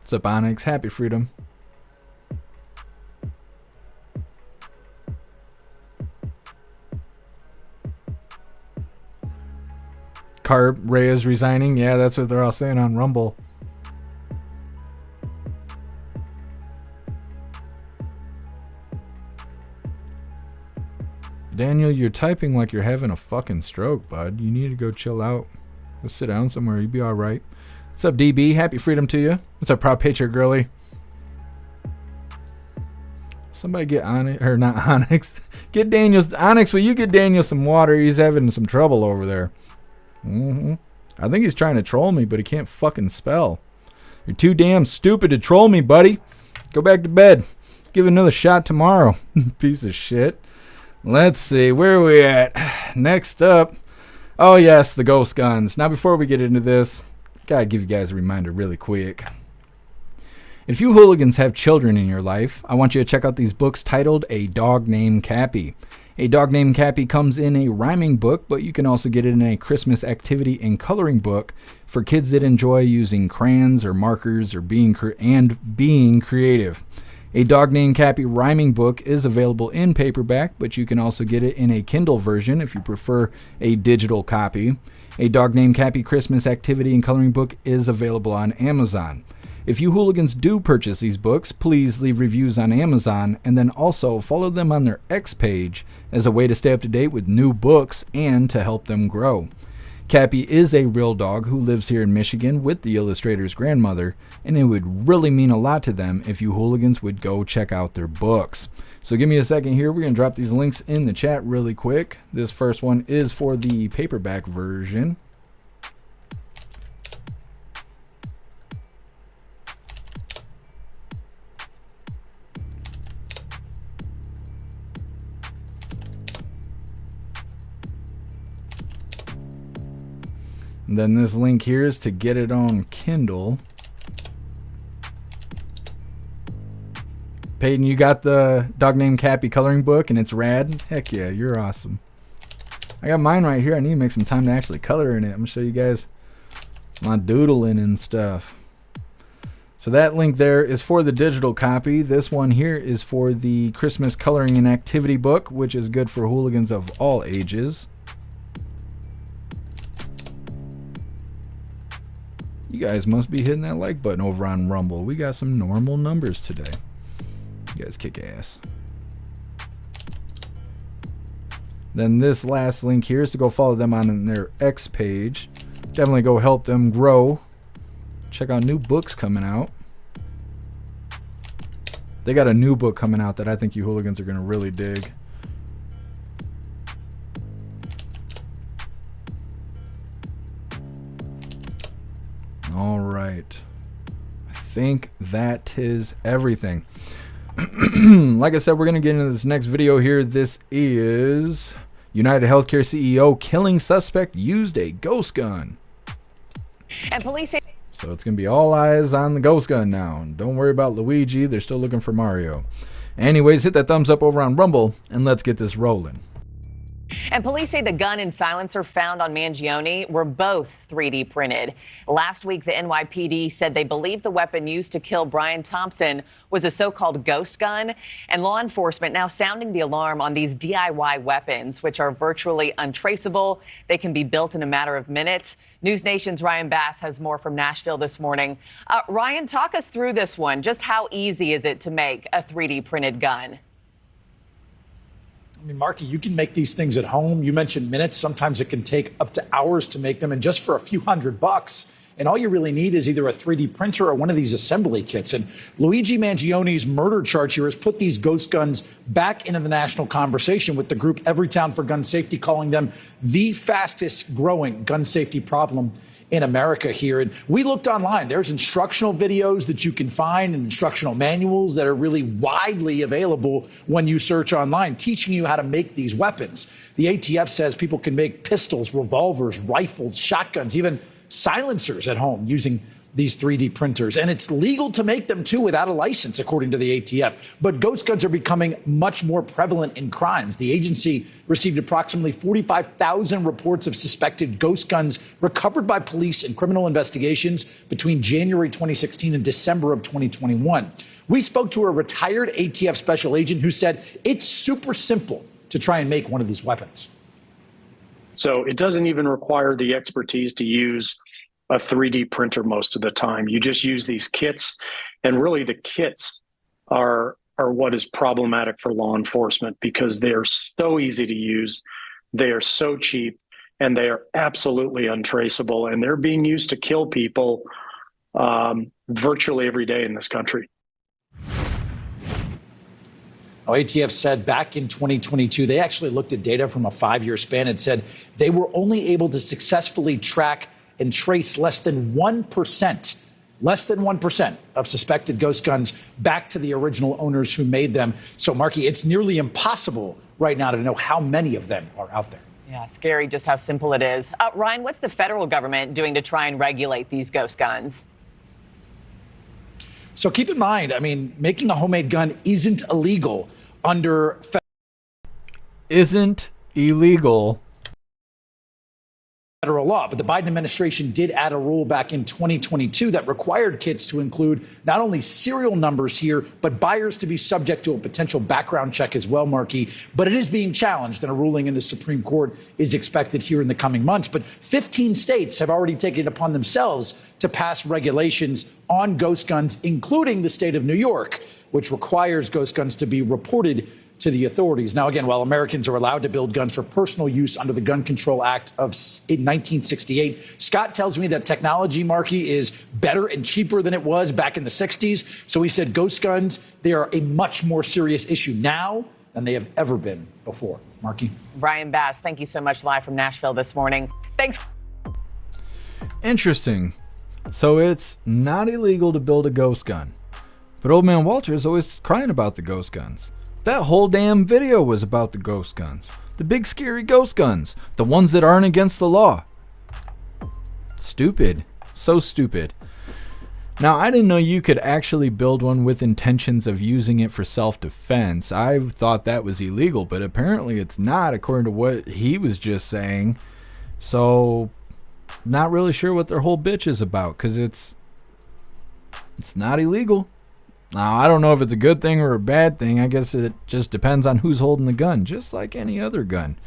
What's up, Onyx? Happy freedom. Carp, Ray is resigning. Yeah, that's what they're all saying on Rumble. Daniel, you're typing like you're having a fucking stroke, bud. You need to go chill out. Go sit down somewhere. You'll be all right. What's up, DB? Happy freedom to you. What's up, Proud Patriot Girly? Somebody get Onyx, or not Onyx. Get Daniel, Onyx, will you get Daniel some water? He's having some trouble over there. I think he's trying to troll me, but he can't fucking spell. You're too damn stupid to troll me, buddy. Go back to bed. Give it another shot tomorrow. Piece of shit. Let's see, where are we at? Next up, oh yes, the ghost guns. Now before we get into this, gotta give you guys a reminder really quick. If you hooligans have children in your life, I want you to check out these books titled A Dog Named Cappy. A Dog Named Cappy comes in a rhyming book, but you can also get it in a Christmas activity and coloring book for kids that enjoy using crayons or markers or being creative. A Dog Named Cappy rhyming book is available in paperback, but you can also get it in a Kindle version if you prefer a digital copy. A Dog Named Cappy Christmas activity and coloring book is available on Amazon. If you hooligans do purchase these books, please leave reviews on Amazon and then also follow them on their X page as a way to stay up to date with new books and to help them grow. Cappy is a real dog who lives here in Michigan with the illustrator's grandmother, and it would really mean a lot to them if you hooligans would go check out their books. So give me a second here. We're going to drop these links in the chat really quick. This first one is for the paperback version. And then this link here is to get it on Kindle. Peyton, you got the Dog Named Cappy coloring book and it's rad? Heck yeah, you're awesome. I got mine right here. I need to make some time to actually color in it. I'm going to show you guys my doodling and stuff. So that link there is for the digital copy. This one here is for the Christmas coloring and activity book, which is good for hooligans of all ages. You guys must be hitting that like button over on Rumble. We got some normal numbers today. You guys kick ass. Then this last link here is to go follow them on their X page. Definitely go help them grow. Check out new books coming out. They got a new book coming out that I think you hooligans are going to really dig. All right. I think that is everything. Like I said, we're going to get into this next video here. This is United Healthcare CEO killing suspect used a ghost gun. And police say so it's going to be all eyes on the ghost gun now. Don't worry about Luigi. They're still looking for Mario. Anyways, hit that thumbs up over on Rumble and let's get this rolling. And police say the gun and silencer found on Mangione were both 3D printed. Last week, the NYPD said they believe the weapon used to kill Brian Thompson was a so-called ghost gun. And law enforcement now sounding the alarm on these DIY weapons, which are virtually untraceable. They can be built in a matter of minutes. News Nation's Ryan Bass has more from Nashville this morning. Ryan, talk us through this one. Just how easy is it to make a 3D printed gun? I mean, Marky, you can make these things at home. You mentioned minutes. Sometimes it can take up to hours to make them, and just for a few $100. And all you really need is either a 3D printer or one of these assembly kits. And Luigi Mangione's murder charge here has put these ghost guns back into the national conversation, with the group Everytown for Gun Safety calling them the fastest growing gun safety problem in America here. And we looked online. There's instructional videos that you can find and instructional manuals that are really widely available when you search online, teaching you how to make these weapons. The ATF says people can make pistols, revolvers, rifles, shotguns, even silencers at home using these 3D printers. And it's legal to make them too without a license, according to the ATF. But ghost guns are becoming much more prevalent in crimes. The agency received approximately 45,000 reports of suspected ghost guns recovered by police in criminal investigations between January 2016 and December of 2021. We spoke to a retired ATF special agent who said it's super simple to try and make one of these weapons. So it doesn't even require the expertise to use a 3D printer most of the time. You just use these kits, and really the kits are what is problematic for law enforcement because they are so easy to use, they are so cheap, and they are absolutely untraceable, and they're being used to kill people virtually every day in this country. ATF said back in 2022, they actually looked at data from a 5-year span and said they were only able to successfully track and trace less than 1% of suspected ghost guns back to the original owners who made them. So, Marky, it's nearly impossible right now to know how many of them are out there. Yeah, scary just how simple it is. Ryan, what's the federal government doing to try and regulate these ghost guns? So keep in mind, I mean, making a homemade gun isn't illegal under federal law, but the Biden administration did add a rule back in 2022 that required kits to include not only serial numbers here, but buyers to be subject to a potential background check as well, Markey. But it is being challenged, and a ruling in the Supreme Court is expected here in the coming months. But 15 states have already taken it upon themselves to pass regulations on ghost guns, including the state of New York, which requires ghost guns to be reported to the authorities. Now, again, while Americans are allowed to build guns for personal use under the Gun Control Act of 1968, Scott tells me that technology, Markey, is better and cheaper than it was back in the 60s. So he said ghost guns, they are a much more serious issue now than they have ever been before. Markey. Brian Bass, thank you so much, live from Nashville this morning. Thanks. Interesting. So it's not illegal to build a ghost gun. But Old Man Walter is always crying about the ghost guns. That whole damn video was about the ghost guns. The big scary ghost guns. The ones that aren't against the law. Stupid. So stupid. Now, I didn't know you could actually build one with intentions of using it for self-defense. I thought that was illegal, but apparently it's not, according to what he was just saying. So, not really sure what their whole bitch is about, because it's not illegal. Now, I don't know if it's a good thing or a bad thing. I guess it just depends on who's holding the gun, just like any other gun.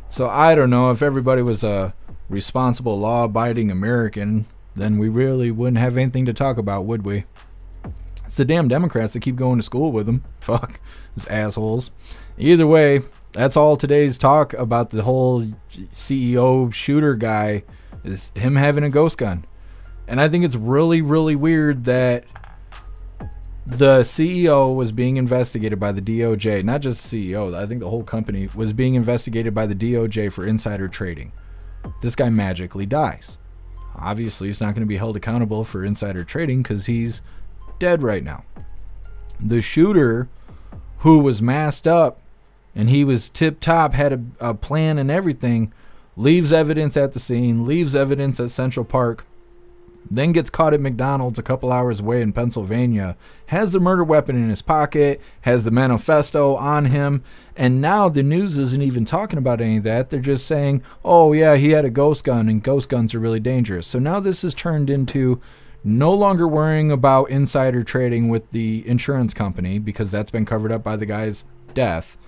So I don't know, if everybody was a responsible, law-abiding American, then we really wouldn't have anything to talk about, would we? It's the damn Democrats that keep going to school with them. Fuck, those assholes. Either way, that's all today's talk about the whole CEO shooter guy, is him having a ghost gun. And I think it's really, really weird that the CEO was being investigated by the DOJ. Not just the CEO, I think the whole company was being investigated by the DOJ for insider trading. This guy magically dies. Obviously, he's not going to be held accountable for insider trading because he's dead right now. The shooter, who was masked up and he was tip-top, had a plan and everything, leaves evidence at the scene, leaves evidence at Central Park, then gets caught at McDonald's a couple hours away in Pennsylvania, has the murder weapon in his pocket, has the manifesto on him, and now the news isn't even talking about any of that. They're just saying, oh yeah, he had a ghost gun, and ghost guns are really dangerous. So now this has turned into no longer worrying about insider trading with the insurance company, because that's been covered up by the guy's death,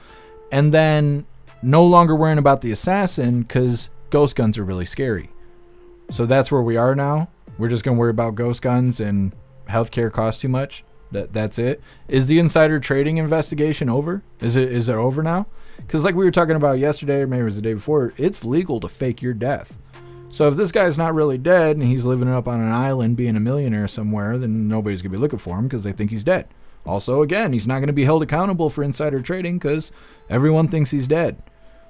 and then no longer worrying about the assassin because ghost guns are really scary. So that's where we are now. We're just going to worry about ghost guns and healthcare costs too much. That's it. Is the insider trading investigation over? Is it over now? Because like we were talking about yesterday, or maybe it was the day before, it's legal to fake your death. So if this guy's not really dead and he's living up on an island being a millionaire somewhere, then nobody's going to be looking for him because they think he's dead. Also, again, he's not going to be held accountable for insider trading because everyone thinks he's dead.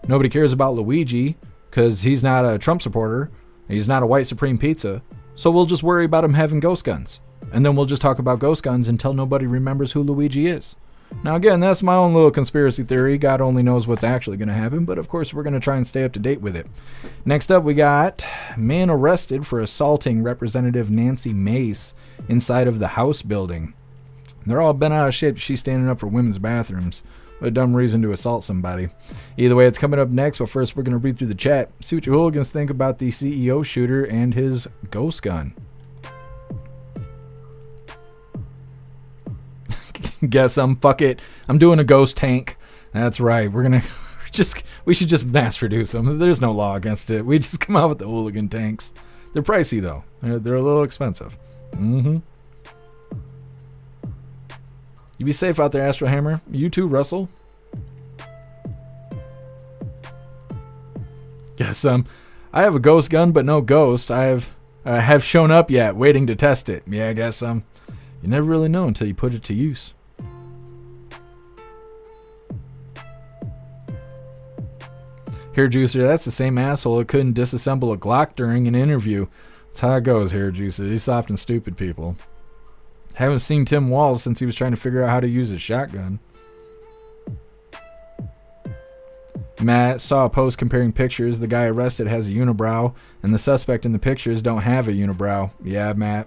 Nobody cares about Luigi because he's not a Trump supporter. He's not a white supreme pizza. So we'll just worry about him having ghost guns. And then we'll just talk about ghost guns until nobody remembers who Luigi is. Now again, that's my own little conspiracy theory. God only knows what's actually going to happen. But of course, we're going to try and stay up to date with it. Next up, we got man arrested for assaulting Representative Nancy Mace inside of the House building. They're all bent out of shape. She's standing up for women's bathrooms. What a dumb reason to assault somebody. Either way, it's coming up next, but first we're going to read through the chat. See what your hooligans think about the CEO shooter and his ghost gun. Guess fuck it. I'm doing a ghost tank. That's right. We're We should just mass produce them. There's no law against it. We just come out with the hooligan tanks. They're pricey, though. They're a little expensive. You be safe out there, Astro Hammer. You too, Russell. Yes, I have a ghost gun, but no ghost. I have shown up yet, waiting to test it. Yeah, I guess you never really know until you put it to use. Hair Juicer, that's the same asshole who couldn't disassemble a Glock during an interview. That's how it goes, Hair Juicer. These soft and stupid people. Haven't seen Tim Walz since he was trying to figure out how to use his shotgun. Matt saw a post comparing pictures. The guy arrested has a unibrow, and the suspect in the pictures don't have a unibrow. Yeah, Matt.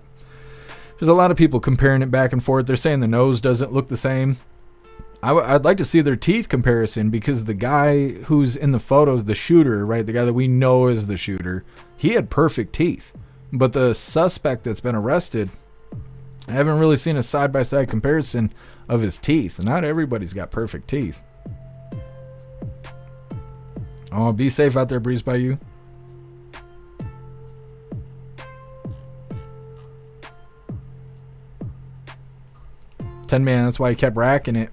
There's a lot of people comparing it back and forth. They're saying the nose doesn't look the same. I'd like to see their teeth comparison, because the guy who's in the photos, the shooter, right, the guy that we know is the shooter, he had perfect teeth. But the suspect that's been arrested, I haven't really seen a side-by-side comparison of his teeth. Not everybody's got perfect teeth. Oh, be safe out there, Breeze by You. $10 that's why he kept racking it.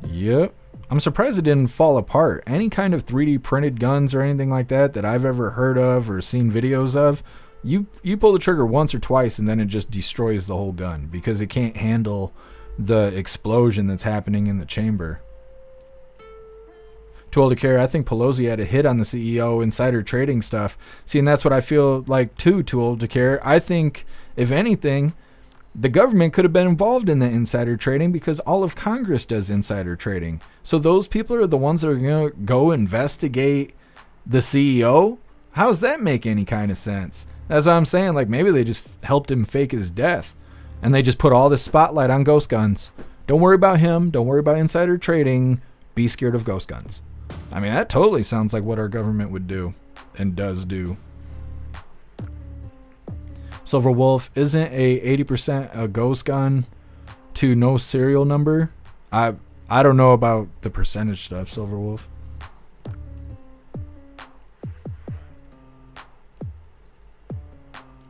Yep. I'm surprised it didn't fall apart. Any kind of 3D printed guns or anything like that I've ever heard of or seen videos of, you pull the trigger once or twice and then it just destroys the whole gun because it can't handle the explosion that's happening in the chamber. Too old to care. I think Pelosi had a hit on the CEO insider trading stuff. See, and that's what I feel like too old to care. I think, if anything, the government could have been involved in the insider trading because all of Congress does insider trading. So those people are the ones that are going to go investigate the CEO? How does that make any kind of sense? That's what I'm saying. Like, maybe they just helped him fake his death and they just put all this spotlight on ghost guns. Don't worry about him. Don't worry about insider trading. Be scared of ghost guns. I mean, that totally sounds like what our government would do and does do. Silver Wolf, isn't a 80% a ghost gun to no serial number? I don't know about the percentage stuff, Silver Wolf.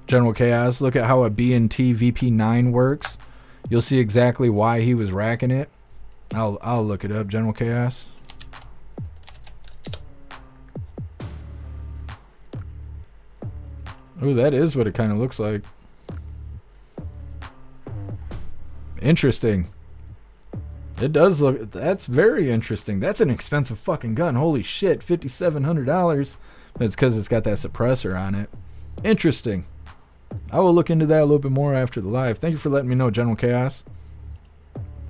General Chaos, look at how a B&T VP9 works. You'll see exactly why he was racking it. I'll look it up, General Chaos. Oh, that is what it kind of looks like. Interesting. It does look... That's very interesting. That's an expensive fucking gun. Holy shit, $5,700. That's because it's got that suppressor on it. Interesting. I will look into that a little bit more after the live. Thank you for letting me know, General Chaos.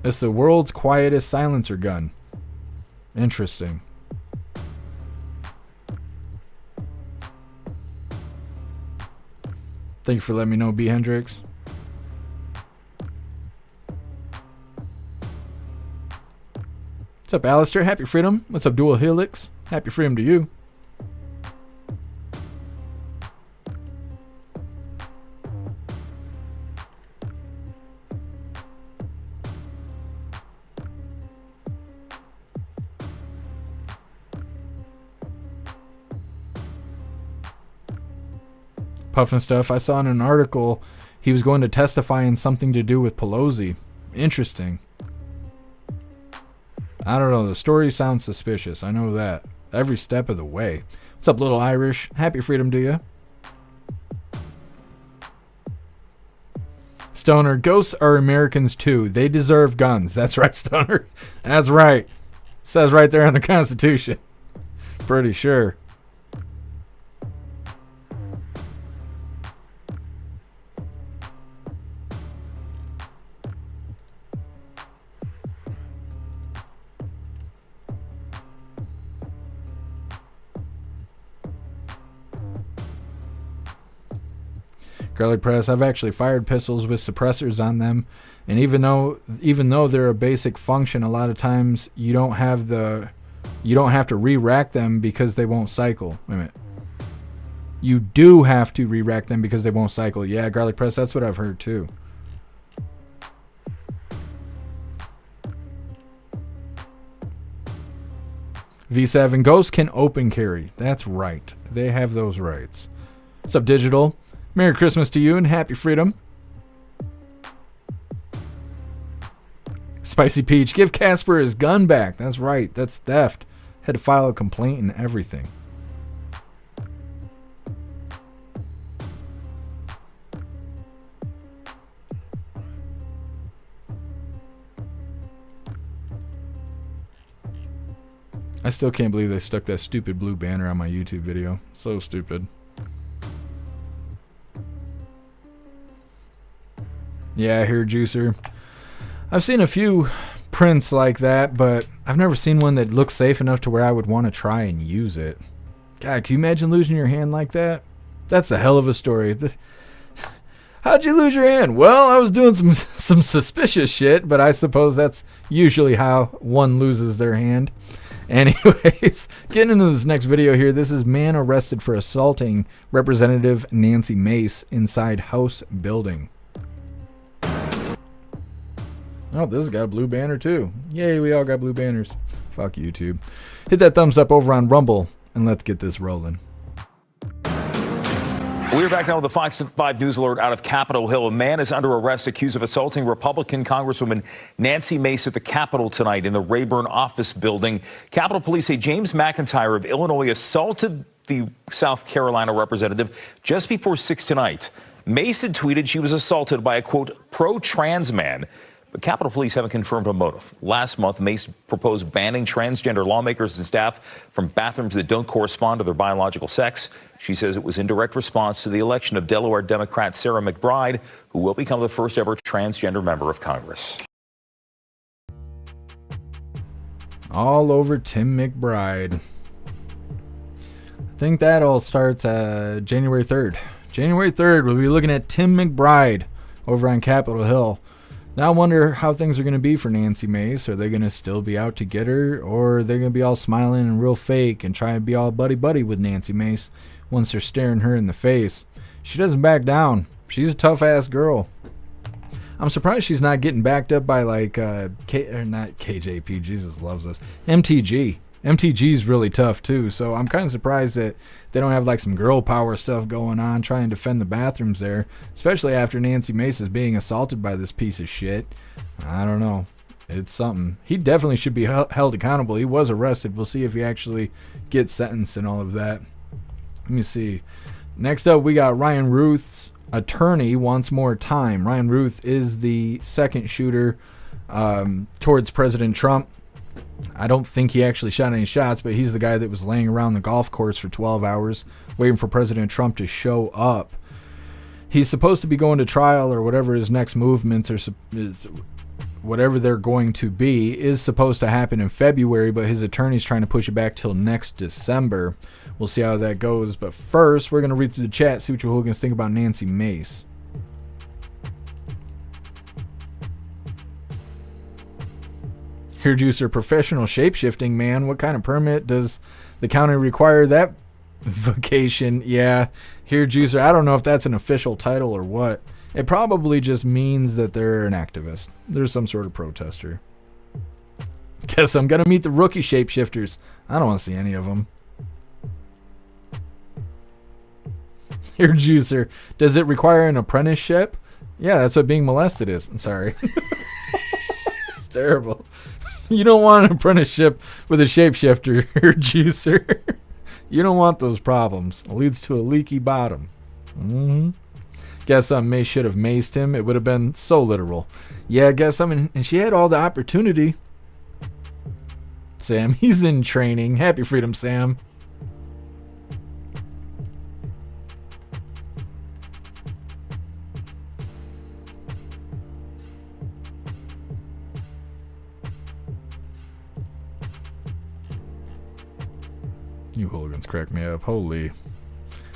It's the world's quietest silencer gun. Interesting. Thank you for letting me know, B. Hendrix. What's up, Alistair? Happy freedom. What's up, Dual Helix? Happy freedom to you. Puffin stuff. I saw in an article he was going to testify in something to do with Pelosi. Interesting. I don't know. The story sounds suspicious. I know that. Every step of the way. What's up, Little Irish? Happy freedom to you. Stoner, ghosts are Americans too. They deserve guns. That's right, Stoner. That's right. Says right there in the Constitution. Pretty sure. Garlic Press, I've actually fired pistols with suppressors on them, and even though they're a basic function, a lot of times you don't have to re-rack them because they won't cycle. Wait a minute. You do have to re-rack them because they won't cycle. Yeah, Garlic Press, that's what I've heard too. V7, ghosts can open carry. That's right. They have those rights. What's up, Digital? Merry Christmas to you and happy freedom. Spicy Peach, give Casper his gun back. That's right. That's theft. Had to file a complaint and everything. I still can't believe they stuck that stupid blue banner on my YouTube video. So stupid. Yeah, here, Juicer. I've seen a few prints like that, but I've never seen one that looks safe enough to where I would want to try and use it. God, can you imagine losing your hand like that? That's a hell of a story. How'd you lose your hand? Well, I was doing some suspicious shit, but I suppose that's usually how one loses their hand. Anyways, getting into this next video here. This is man arrested for assaulting Representative Nancy Mace inside House building. Oh, this has got a blue banner too. Yay, we all got blue banners. Fuck YouTube. Hit that thumbs up over on Rumble and let's get this rolling. We're back now with the Fox 5 News alert out of Capitol Hill. A man is under arrest accused of assaulting Republican Congresswoman Nancy Mace at the Capitol tonight in the Rayburn office building. Capitol Police say James McIntyre of Illinois assaulted the South Carolina representative just before 6 tonight. Mace had tweeted she was assaulted by a, quote, pro-trans man. But Capitol Police haven't confirmed a motive. Last month, Mace proposed banning transgender lawmakers and staff from bathrooms that don't correspond to their biological sex. She says it was in direct response to the election of Delaware Democrat Sarah McBride, who will become the first ever transgender member of Congress. All over Tim McBride. I think that all starts January 3rd. January 3rd, we'll be looking at Tim McBride over on Capitol Hill. Now I wonder how things are going to be for Nancy Mace. Are they going to still be out to get her? Or are they going to be all smiling and real fake and try and be all buddy-buddy with Nancy Mace once they're staring her in the face? She doesn't back down. She's a tough-ass girl. I'm surprised she's not getting backed up by like, not KJP, Jesus loves us, MTG. MTG's really tough too, so I'm kind of surprised that they don't have like some girl power stuff going on trying to defend the bathrooms there, especially after Nancy Mace is being assaulted by this piece of shit. I don't know. It's something. He definitely should be held accountable. He was arrested. We'll see if he actually gets sentenced and all of that. Let me see. Next up, we got Ryan Routh's attorney wants more time. Ryan Routh is the second shooter towards President Trump. I don't think he actually shot any shots, but he's the guy that was laying around the golf course for 12 hours waiting for President Trump to show up. He's supposed to be going to trial, or whatever his next movements are, whatever they're going to be, is supposed to happen in February, but his attorney's trying to push it back till next December. We'll see how that goes. But first, we're going to read through the chat, see what your hooligans think about Nancy Mace. Here, Juicer, professional shapeshifting, man. What kind of permit does the county require that vacation? Yeah, here, Juicer, I don't know if that's an official title or what. It probably just means that they're an activist. They're some sort of protester. Guess I'm going to meet the rookie shapeshifters. I don't want to see any of them. Here, Juicer, does it require an apprenticeship? Yeah, that's what being molested is. I'm sorry. It's terrible. You don't want an apprenticeship with a shapeshifter, Juicer. You don't want those problems. It leads to a leaky bottom. Guess May should have maced him. It would have been so literal. Yeah, guess and she had all the opportunity. Sam, he's in training. Happy freedom, Sam. You hooligans crack me up. Holy.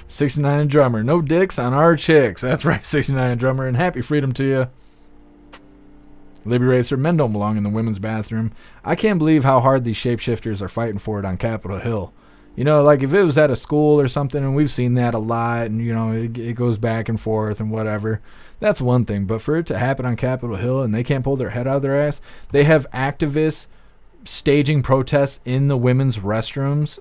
69 and drummer. No dicks on our chicks. That's right, 69 and drummer. And happy freedom to you. Libby Racer, men don't belong in the women's bathroom. I can't believe how hard these shapeshifters are fighting for it on Capitol Hill. You know, like if it was at a school or something, and we've seen that a lot, and, you know, it goes back and forth and whatever. That's one thing. But for it to happen on Capitol Hill and they can't pull their head out of their ass, they have activists staging protests in the women's restrooms.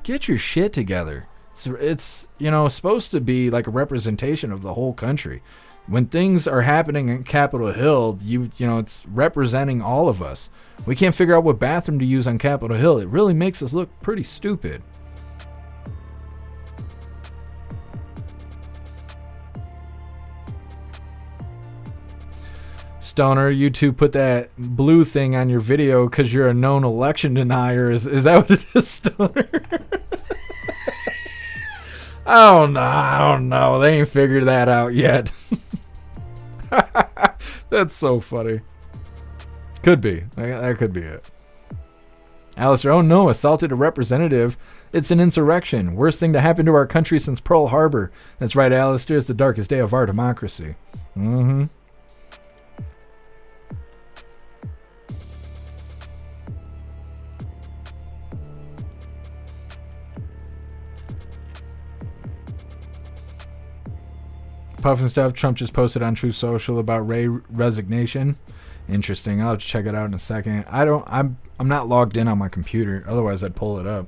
Get your shit together. It's supposed to be like a representation of the whole country. When things are happening in Capitol Hill, it's representing all of us. We can't figure out what bathroom to use on Capitol Hill. It really makes us look pretty stupid. Stoner, you two put that blue thing on your video because you're a known election denier. Is that what it is, Stoner? I don't know. They ain't figured that out yet. That's so funny. Could be. That could be it. Alistair, oh no, assaulted a representative. It's an insurrection. Worst thing to happen to our country since Pearl Harbor. That's right, Alistair. It's the darkest day of our democracy. Mm-hmm. Puff and stuff. Trump just posted on Truth Social about Ray resignation. Interesting. I'll have to check it out in a second. I'm not logged in on my computer. Otherwise, I'd pull it up.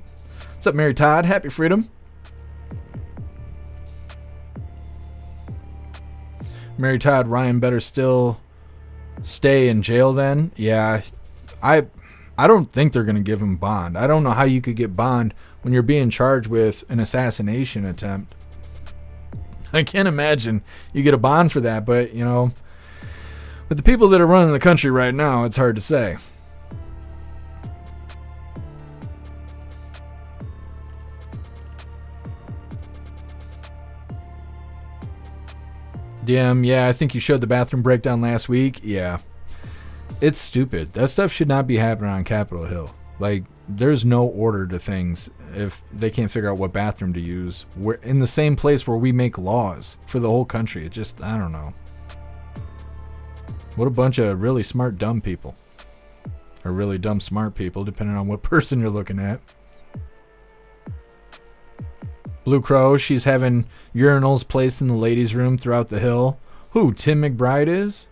What's up, Mary Todd? Happy freedom. Mary Todd, Ryan better still stay in jail then? Yeah. I don't think they're going to give him bond. I don't know how you could get bond when you're being charged with an assassination attempt. I can't imagine you get a bond for that, but, with the people that are running the country right now, it's hard to say. DM, yeah, I think you showed the bathroom breakdown last week. Yeah. It's stupid. That stuff should not be happening on Capitol Hill. Like, there's no order to things if they can't figure out what bathroom to use. We're in the same place where we make laws for the whole country. It just, I don't know. What a bunch of really smart, dumb people. Or really dumb, smart people, depending on what person you're looking at. Blue Crow, she's having urinals placed in the ladies' room throughout the Hill. Who, Tim McBride is?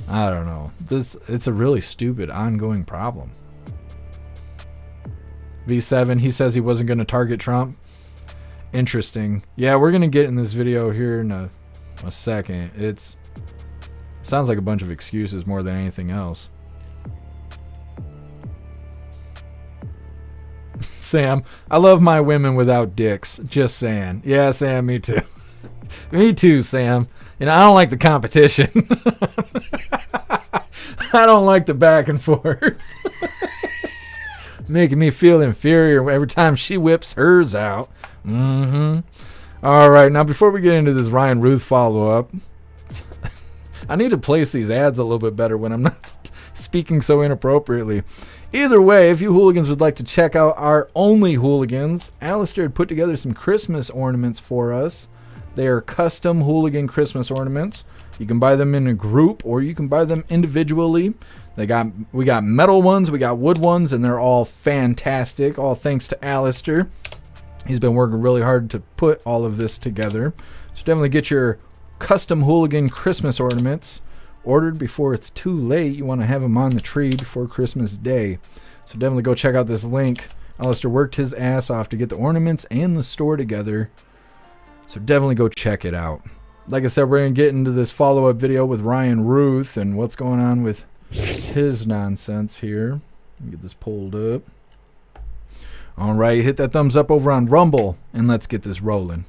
I don't know. It's a really stupid, ongoing problem. V7, he says he wasn't going to target Trump. Interesting. Yeah, we're going to get in this video here in a second. It sounds like a bunch of excuses more than anything else. Sam, I love my women without dicks. Just saying. Yeah, Sam, me too. Me too, Sam. I don't like the competition. I don't like the back and forth. Making me feel inferior every time she whips hers out. Mm-hmm. All right, now before we get into this Ryan Routh follow-up, I need to place these ads a little bit better when I'm not speaking so inappropriately. Either way, if you hooligans would like to check out our only hooligans, Alistair had put together some Christmas ornaments for us. They are custom hooligan Christmas ornaments. You can buy them in a group or you can buy them individually. We got metal ones, we got wood ones, and they're all fantastic. All thanks to Alistair. He's been working really hard to put all of this together. So definitely get your custom hooligan Christmas ornaments ordered before it's too late. You want to have them on the tree before Christmas Day. So definitely go check out this link. Alistair worked his ass off to get the ornaments and the store together. So definitely go check it out. Like I said, we're going to get into this follow-up video with Ryan Routh and what's going on with his nonsense here. Let me get this pulled up. All right, hit that thumbs up over on Rumble, and let's get this rolling.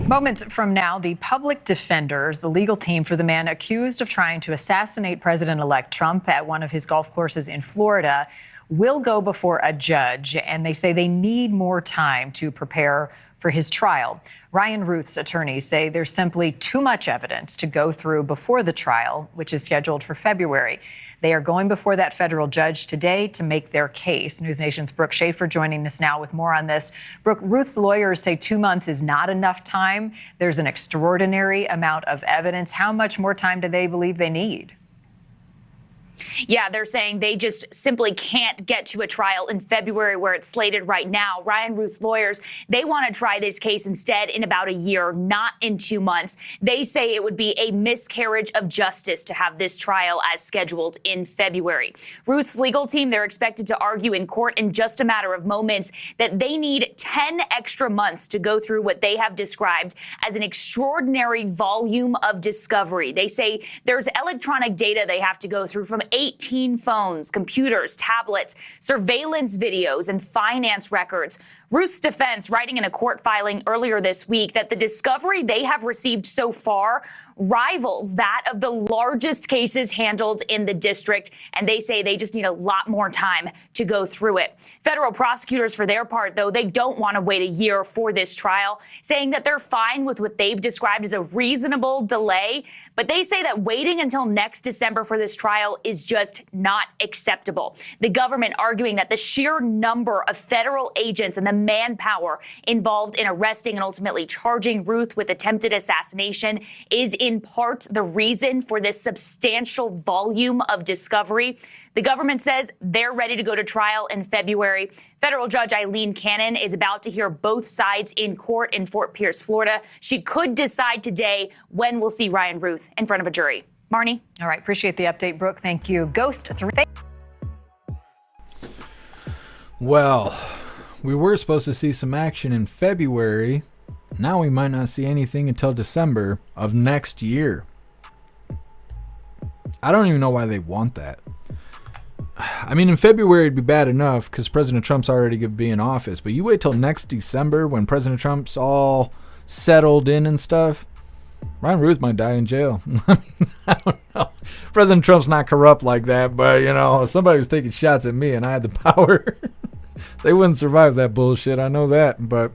Moments from now, the public defenders, the legal team for the man accused of trying to assassinate President-elect Trump at one of his golf courses in Florida, will go before a judge, and they say they need more time to prepare for his trial. Ryan Routh's attorneys say there's simply too much evidence to go through before the trial, which is scheduled for February. They are going before that federal judge today to make their case. News Nation's Brooke Schaefer joining us now with more on this. Brooke, Routh's lawyers say 2 months is not enough time. There's an extraordinary amount of evidence. How much more time do they believe they need? Yeah, they're saying they just simply can't get to a trial in February where it's slated right now. Ryan Routh's lawyers, they want to try this case instead in about a year, not in 2 months. They say it would be a miscarriage of justice to have this trial as scheduled in February. Routh's legal team, they're expected to argue in court in just a matter of moments that they need 10 extra months to go through what they have described as an extraordinary volume of discovery. They say there's electronic data they have to go through from 18 phones, computers, tablets, surveillance videos, and finance records. Routh's defense, writing in a court filing earlier this week, that the discovery they have received so far rivals that of the largest cases handled in the district, and they say they just need a lot more time to go through it. Federal prosecutors, for their part, though, they don't want to wait a year for this trial, saying that they're fine with what they've described as a reasonable delay, but they say that waiting until next December for this trial is just not acceptable. The government arguing that the sheer number of federal agents and the manpower involved in arresting and ultimately charging Routh with attempted assassination is in part the reason for this substantial volume of discovery. The government says they're ready to go to trial in February. Federal Judge Eileen Cannon is about to hear both sides in court in Fort Pierce, Florida. She could decide today when we'll see Ryan Routh in front of a jury. Marnie? All right. Appreciate the update, Brooke. Thank you. Ghost 3. Well, we were supposed to see some action in February. Now we might not see anything until December of next year. I don't even know why they want that. I mean, in February it'd be bad enough because President Trump's already going to be in office. But you wait till next December when President Trump's all settled in and stuff. Ryan Routh might die in jail. I mean, I don't know. President Trump's not corrupt like that. But, you know, if somebody was taking shots at me and I had the power, they wouldn't survive that bullshit. I know that. But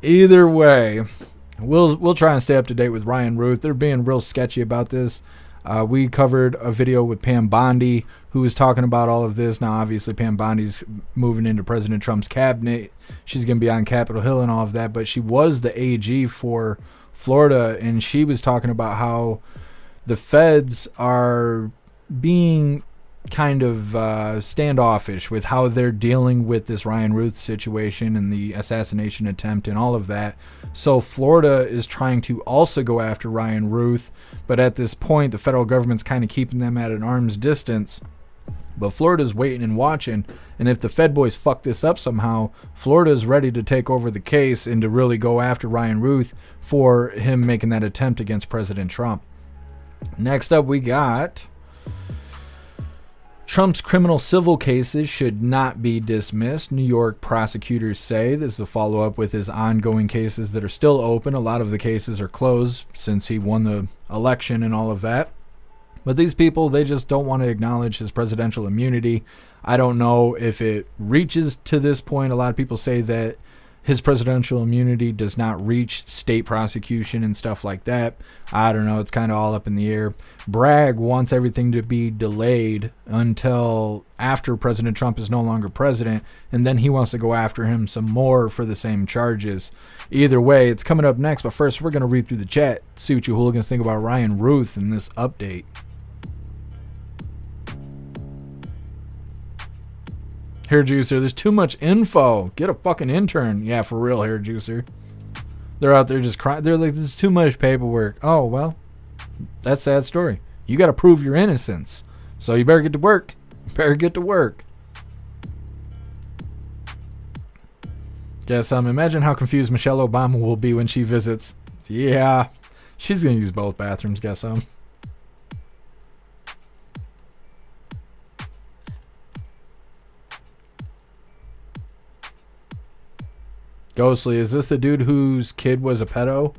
either way, we'll try and stay up to date with Ryan Routh. They're being real sketchy about this. We covered a video with Pam Bondi, who was talking about all of this. Now, obviously, Pam Bondi's moving into President Trump's cabinet. She's going to be on Capitol Hill and all of that. But she was the AG for Florida, and she was talking about how the feds are being kind of standoffish with how they're dealing with this Ryan Routh situation and the assassination attempt and all of that. So Florida is trying to also go after Ryan Routh, but at this point the federal government's kind of keeping them at an arm's distance. But Florida's waiting and watching, and if the Fed boys fuck this up somehow, Florida's ready to take over the case and to really go after Ryan Routh for him making that attempt against President Trump. Next up, we got Trump's criminal civil cases should not be dismissed. New York prosecutors say this is a follow-up with his ongoing cases that are still open. A lot of the cases are closed since he won the election and all of that. But these people, they just don't want to acknowledge his presidential immunity. I don't know if it reaches to this point. A lot of people say that his presidential immunity does not reach state prosecution and stuff like that. I don't know. It's kind of all up in the air. Bragg wants everything to be delayed until after President Trump is no longer president, and then he wants to go after him some more for the same charges. Either way, it's coming up next, but first we're going to read through the chat, see what you hooligans think about Ryan Routh in this update. Hair Juicer, there's too much info. Get a fucking intern. Yeah, for real, Hair Juicer. They're out there just crying. They're like, there's too much paperwork. Oh, well, that's a sad story. You got to prove your innocence. So you better get to work. Guess imagine how confused Michelle Obama will be when she visits. Yeah, she's going to use both bathrooms, guess Ghostly, is this the dude whose kid was a pedo?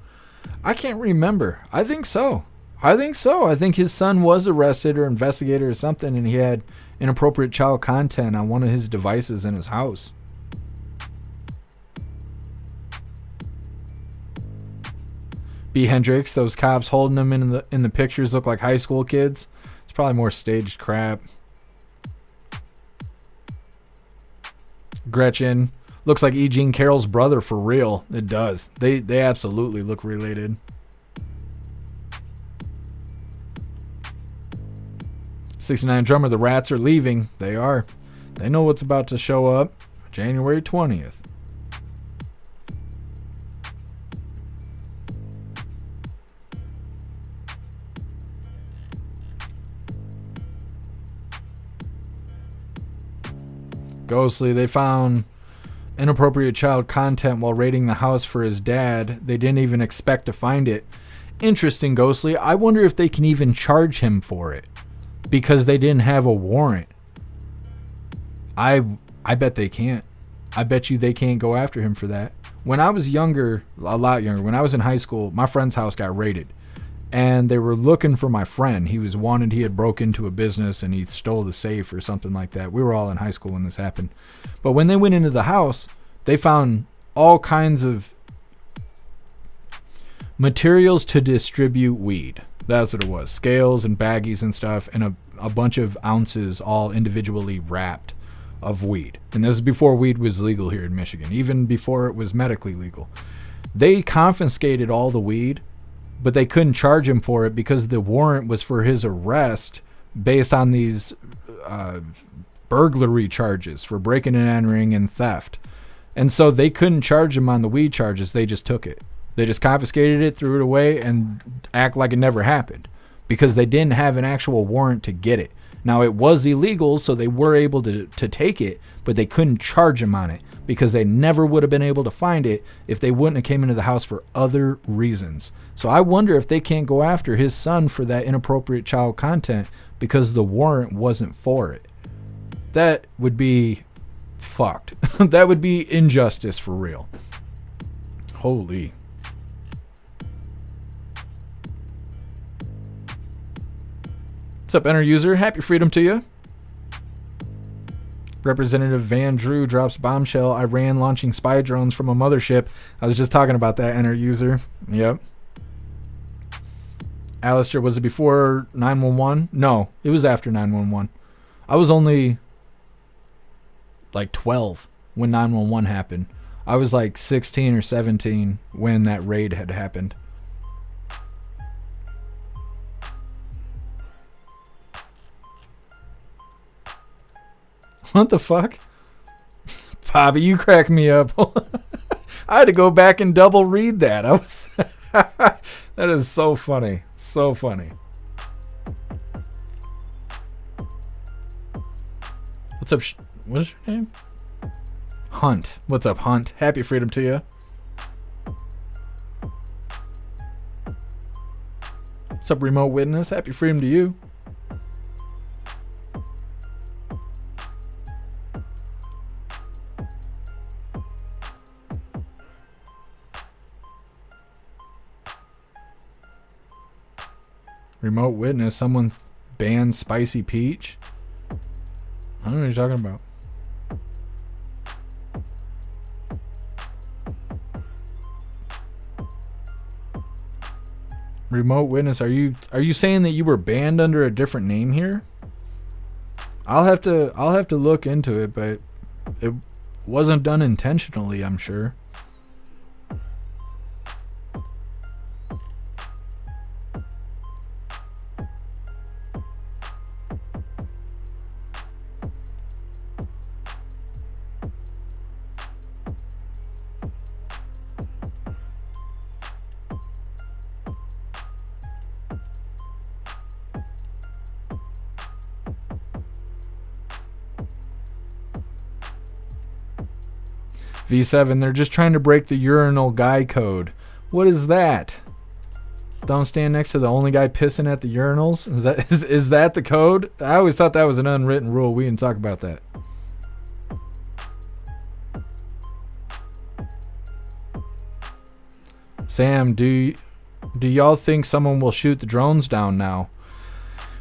I can't remember. I think so. I think his son was arrested or investigated or something, and he had inappropriate child content on one of his devices in his house. B. Hendricks, those cops holding him in the pictures look like high school kids. It's probably more staged crap. Gretchen, looks like E. Jean Carroll's brother for real. It does. They absolutely look related. 69 drummer, the rats are leaving. They are. They know what's about to show up January 20th. Ghostly, they found inappropriate child content while raiding the house for his dad. They didn't even expect to find it. Interesting, Ghostly. I wonder if they can even charge him for it because they didn't have a warrant. I bet they can't. I bet you they can't go after him for that. When I was younger, a lot younger, when I was in high school, my friend's house got raided. And they were looking for my friend. He was wanted. He had broke into a business and he stole the safe or something like that. We were all in high school when this happened. But when they went into the house, they found all kinds of materials to distribute weed. That's what it was. Scales and baggies and stuff, and a bunch of ounces all individually wrapped of weed. And this is before weed was legal here in Michigan, even before it was medically legal. They confiscated all the weed, but they couldn't charge him for it because the warrant was for his arrest based on these burglary charges for breaking and entering and theft. And so they couldn't charge him on the weed charges. They just took it. They just confiscated it, threw it away, and act like it never happened because they didn't have an actual warrant to get it. Now, it was illegal, so they were able to take it, but they couldn't charge him on it because they never would have been able to find it if they wouldn't have came into the house for other reasons. So I wonder if they can't go after his son for that inappropriate child content because the warrant wasn't for it. That would be fucked. That would be injustice for real. Holy. What's up, Enter User? Happy freedom to you. Representative Van Drew drops bombshell. Iran launching spy drones from a mothership. I was just talking about that, Enter User. Yep. Alistair, was it before 911? No, it was after 911. I was only like 12 when 911 happened. I was like 16 or 17 when that raid had happened. What the fuck? Bobby, you crack me up. I had to go back and double read that. That is so funny. So funny. What's up? What is your name? Hunt. What's up, Hunt? Happy freedom to you. What's up, Remote Witness? Happy freedom to you. Remote Witness, someone banned Spicy Peach. I don't know what you're talking about. Remote Witness, are you saying that you were banned under a different name here? I'll have to look into it, but it wasn't done intentionally, I'm sure. V7, they're just trying to break the urinal guy code. What is that? Don't stand next to the only guy pissing at the urinals? Is that the code? I always thought that was an unwritten rule. We didn't talk about that. Sam, do y'all think someone will shoot the drones down now?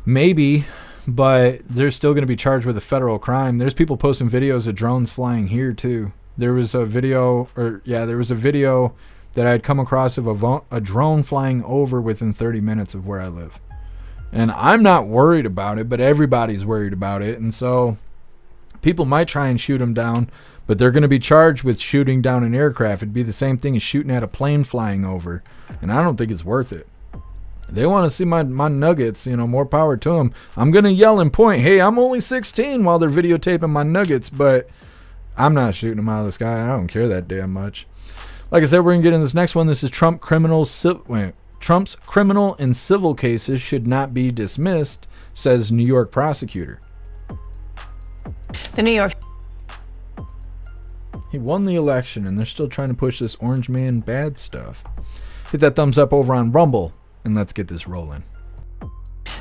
Maybe, but they're still going to be charged with a federal crime. There's people posting videos of drones flying here too. There was a video that I had come across of a drone flying over within 30 minutes of where I live. And I'm not worried about it, but everybody's worried about it. And so people might try and shoot them down, but they're going to be charged with shooting down an aircraft. It'd be the same thing as shooting at a plane flying over. And I don't think it's worth it. They want to see my nuggets, more power to them. I'm going to yell and point, hey, I'm only 16 while they're videotaping my nuggets, but I'm not shooting them out of the sky. I don't care that damn much. Like I said, we're going to get in this next one. This is Trump's criminal and civil cases should not be dismissed, says New York prosecutor. The New York. He won the election, and they're still trying to push this orange man bad stuff. Hit that thumbs up over on Rumble, and let's get this rolling.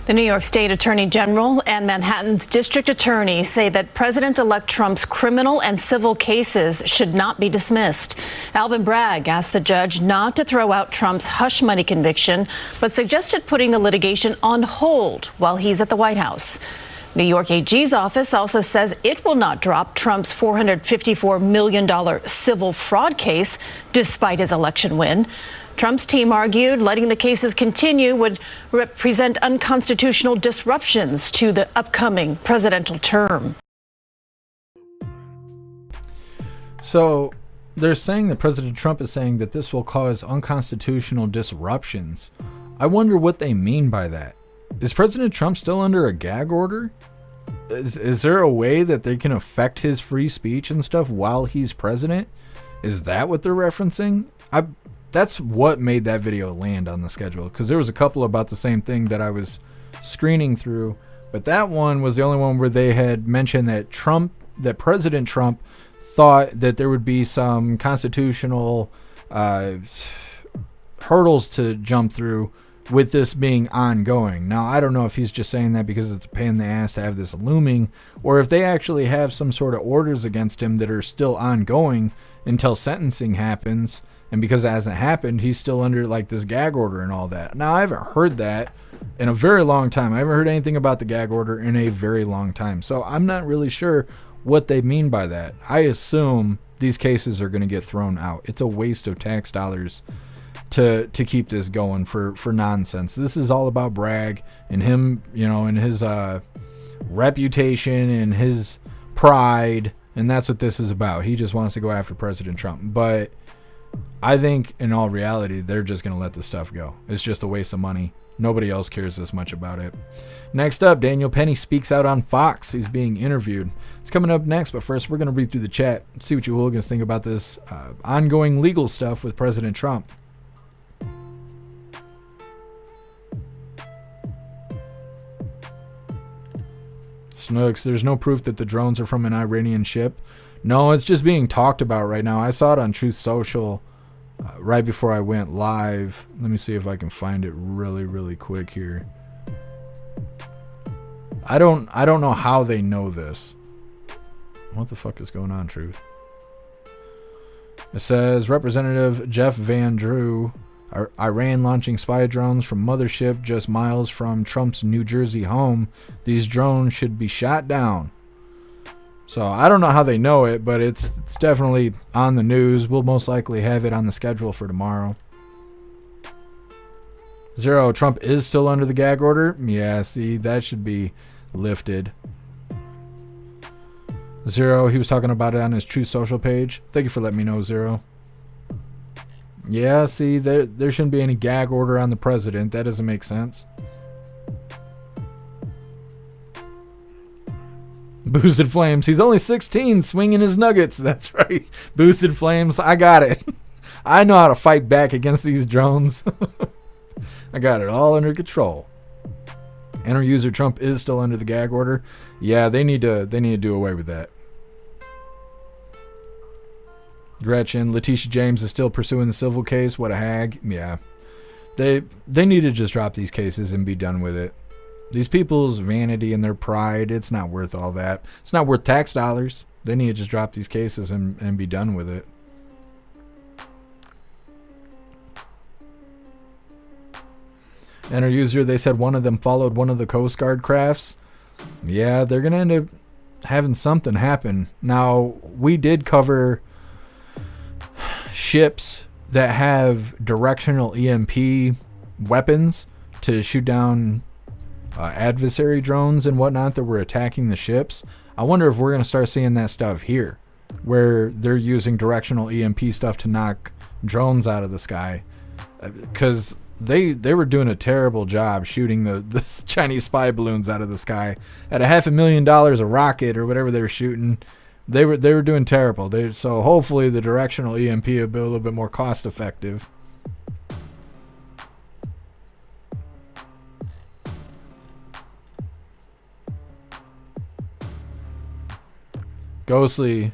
The New York State Attorney General and Manhattan's District Attorney say that President-elect Trump's criminal and civil cases should not be dismissed. Alvin Bragg asked the judge not to throw out Trump's hush money conviction, but suggested putting the litigation on hold while he's at the White House. New York AG's office also says it will not drop Trump's $454 million civil fraud case despite his election win. Trump's team argued letting the cases continue would represent unconstitutional disruptions to the upcoming presidential term. So they're saying that President Trump is saying that this will cause unconstitutional disruptions. I wonder what they mean by that. Is President Trump still under a gag order? Is there a way that they can affect his free speech and stuff while he's president? Is that what they're referencing? That's what made that video land on the schedule, because there was a couple about the same thing that I was screening through, but that one was the only one where they had mentioned that President Trump thought that there would be some constitutional hurdles to jump through with this being ongoing. Now, I don't know if he's just saying that because it's a pain in the ass to have this looming, or if they actually have some sort of orders against him that are still ongoing until sentencing happens. And because it hasn't happened, he's still under like this gag order and all that. Now, I haven't heard that in a very long time. I haven't heard anything about the gag order in a very long time. So I'm not really sure what they mean by that. I assume these cases are going to get thrown out. It's a waste of tax dollars to keep this going for nonsense. This is all about Bragg and him, and his reputation and his pride. And that's what this is about. He just wants to go after President Trump. But I think in all reality, they're just going to let this stuff go. It's just a waste of money. Nobody else cares this much about it. Next up, Daniel Penny speaks out on Fox. He's being interviewed. It's coming up next, but first we're going to read through the chat, see what you hooligans think about this ongoing legal stuff with President Trump. Snooks, there's no proof that the drones are from an Iranian ship. No, it's just being talked about right now. I saw it on Truth Social right before I went live. Let me see if I can find it really, really quick here. I don't know how they know this. What the fuck is going on, Truth? It says Representative Jeff Van Drew, Iran launching spy drones from mothership just miles from Trump's New Jersey home. These drones should be shot down. So I don't know how they know it, but it's definitely on the news. We'll most likely have it on the schedule for tomorrow. Zero, Trump is still under the gag order. Yeah, see, that should be lifted. Zero, he was talking about it on his Truth Social page. Thank you for letting me know, Zero. Yeah, see, there shouldn't be any gag order on the president. That doesn't make sense. Boosted Flames. He's only 16, swinging his nuggets. That's right. Boosted Flames. I got it. I know how to fight back against these drones. I got it all under control. Enter user Trump is still under the gag order. Yeah, they need to do away with that. Gretchen, Letitia James is still pursuing the civil case. What a hag. Yeah. They need to just drop these cases and be done with it. These people's vanity and their pride, it's not worth all that. It's not worth tax dollars. They need to just drop these cases and be done with it. Enter user, they said one of them followed one of the Coast Guard crafts. Yeah, they're going to end up having something happen. Now, we did cover ships that have directional EMP weapons to shoot down adversary drones and whatnot that were attacking the ships. I wonder if we're going to start seeing that stuff here, where they're using directional EMP stuff to knock drones out of the sky. Because they were doing a terrible job shooting the Chinese spy balloons out of the sky at $500,000 a rocket or whatever they were shooting. They were doing terrible. So hopefully the directional EMP will be a little bit more cost effective. Ghostly.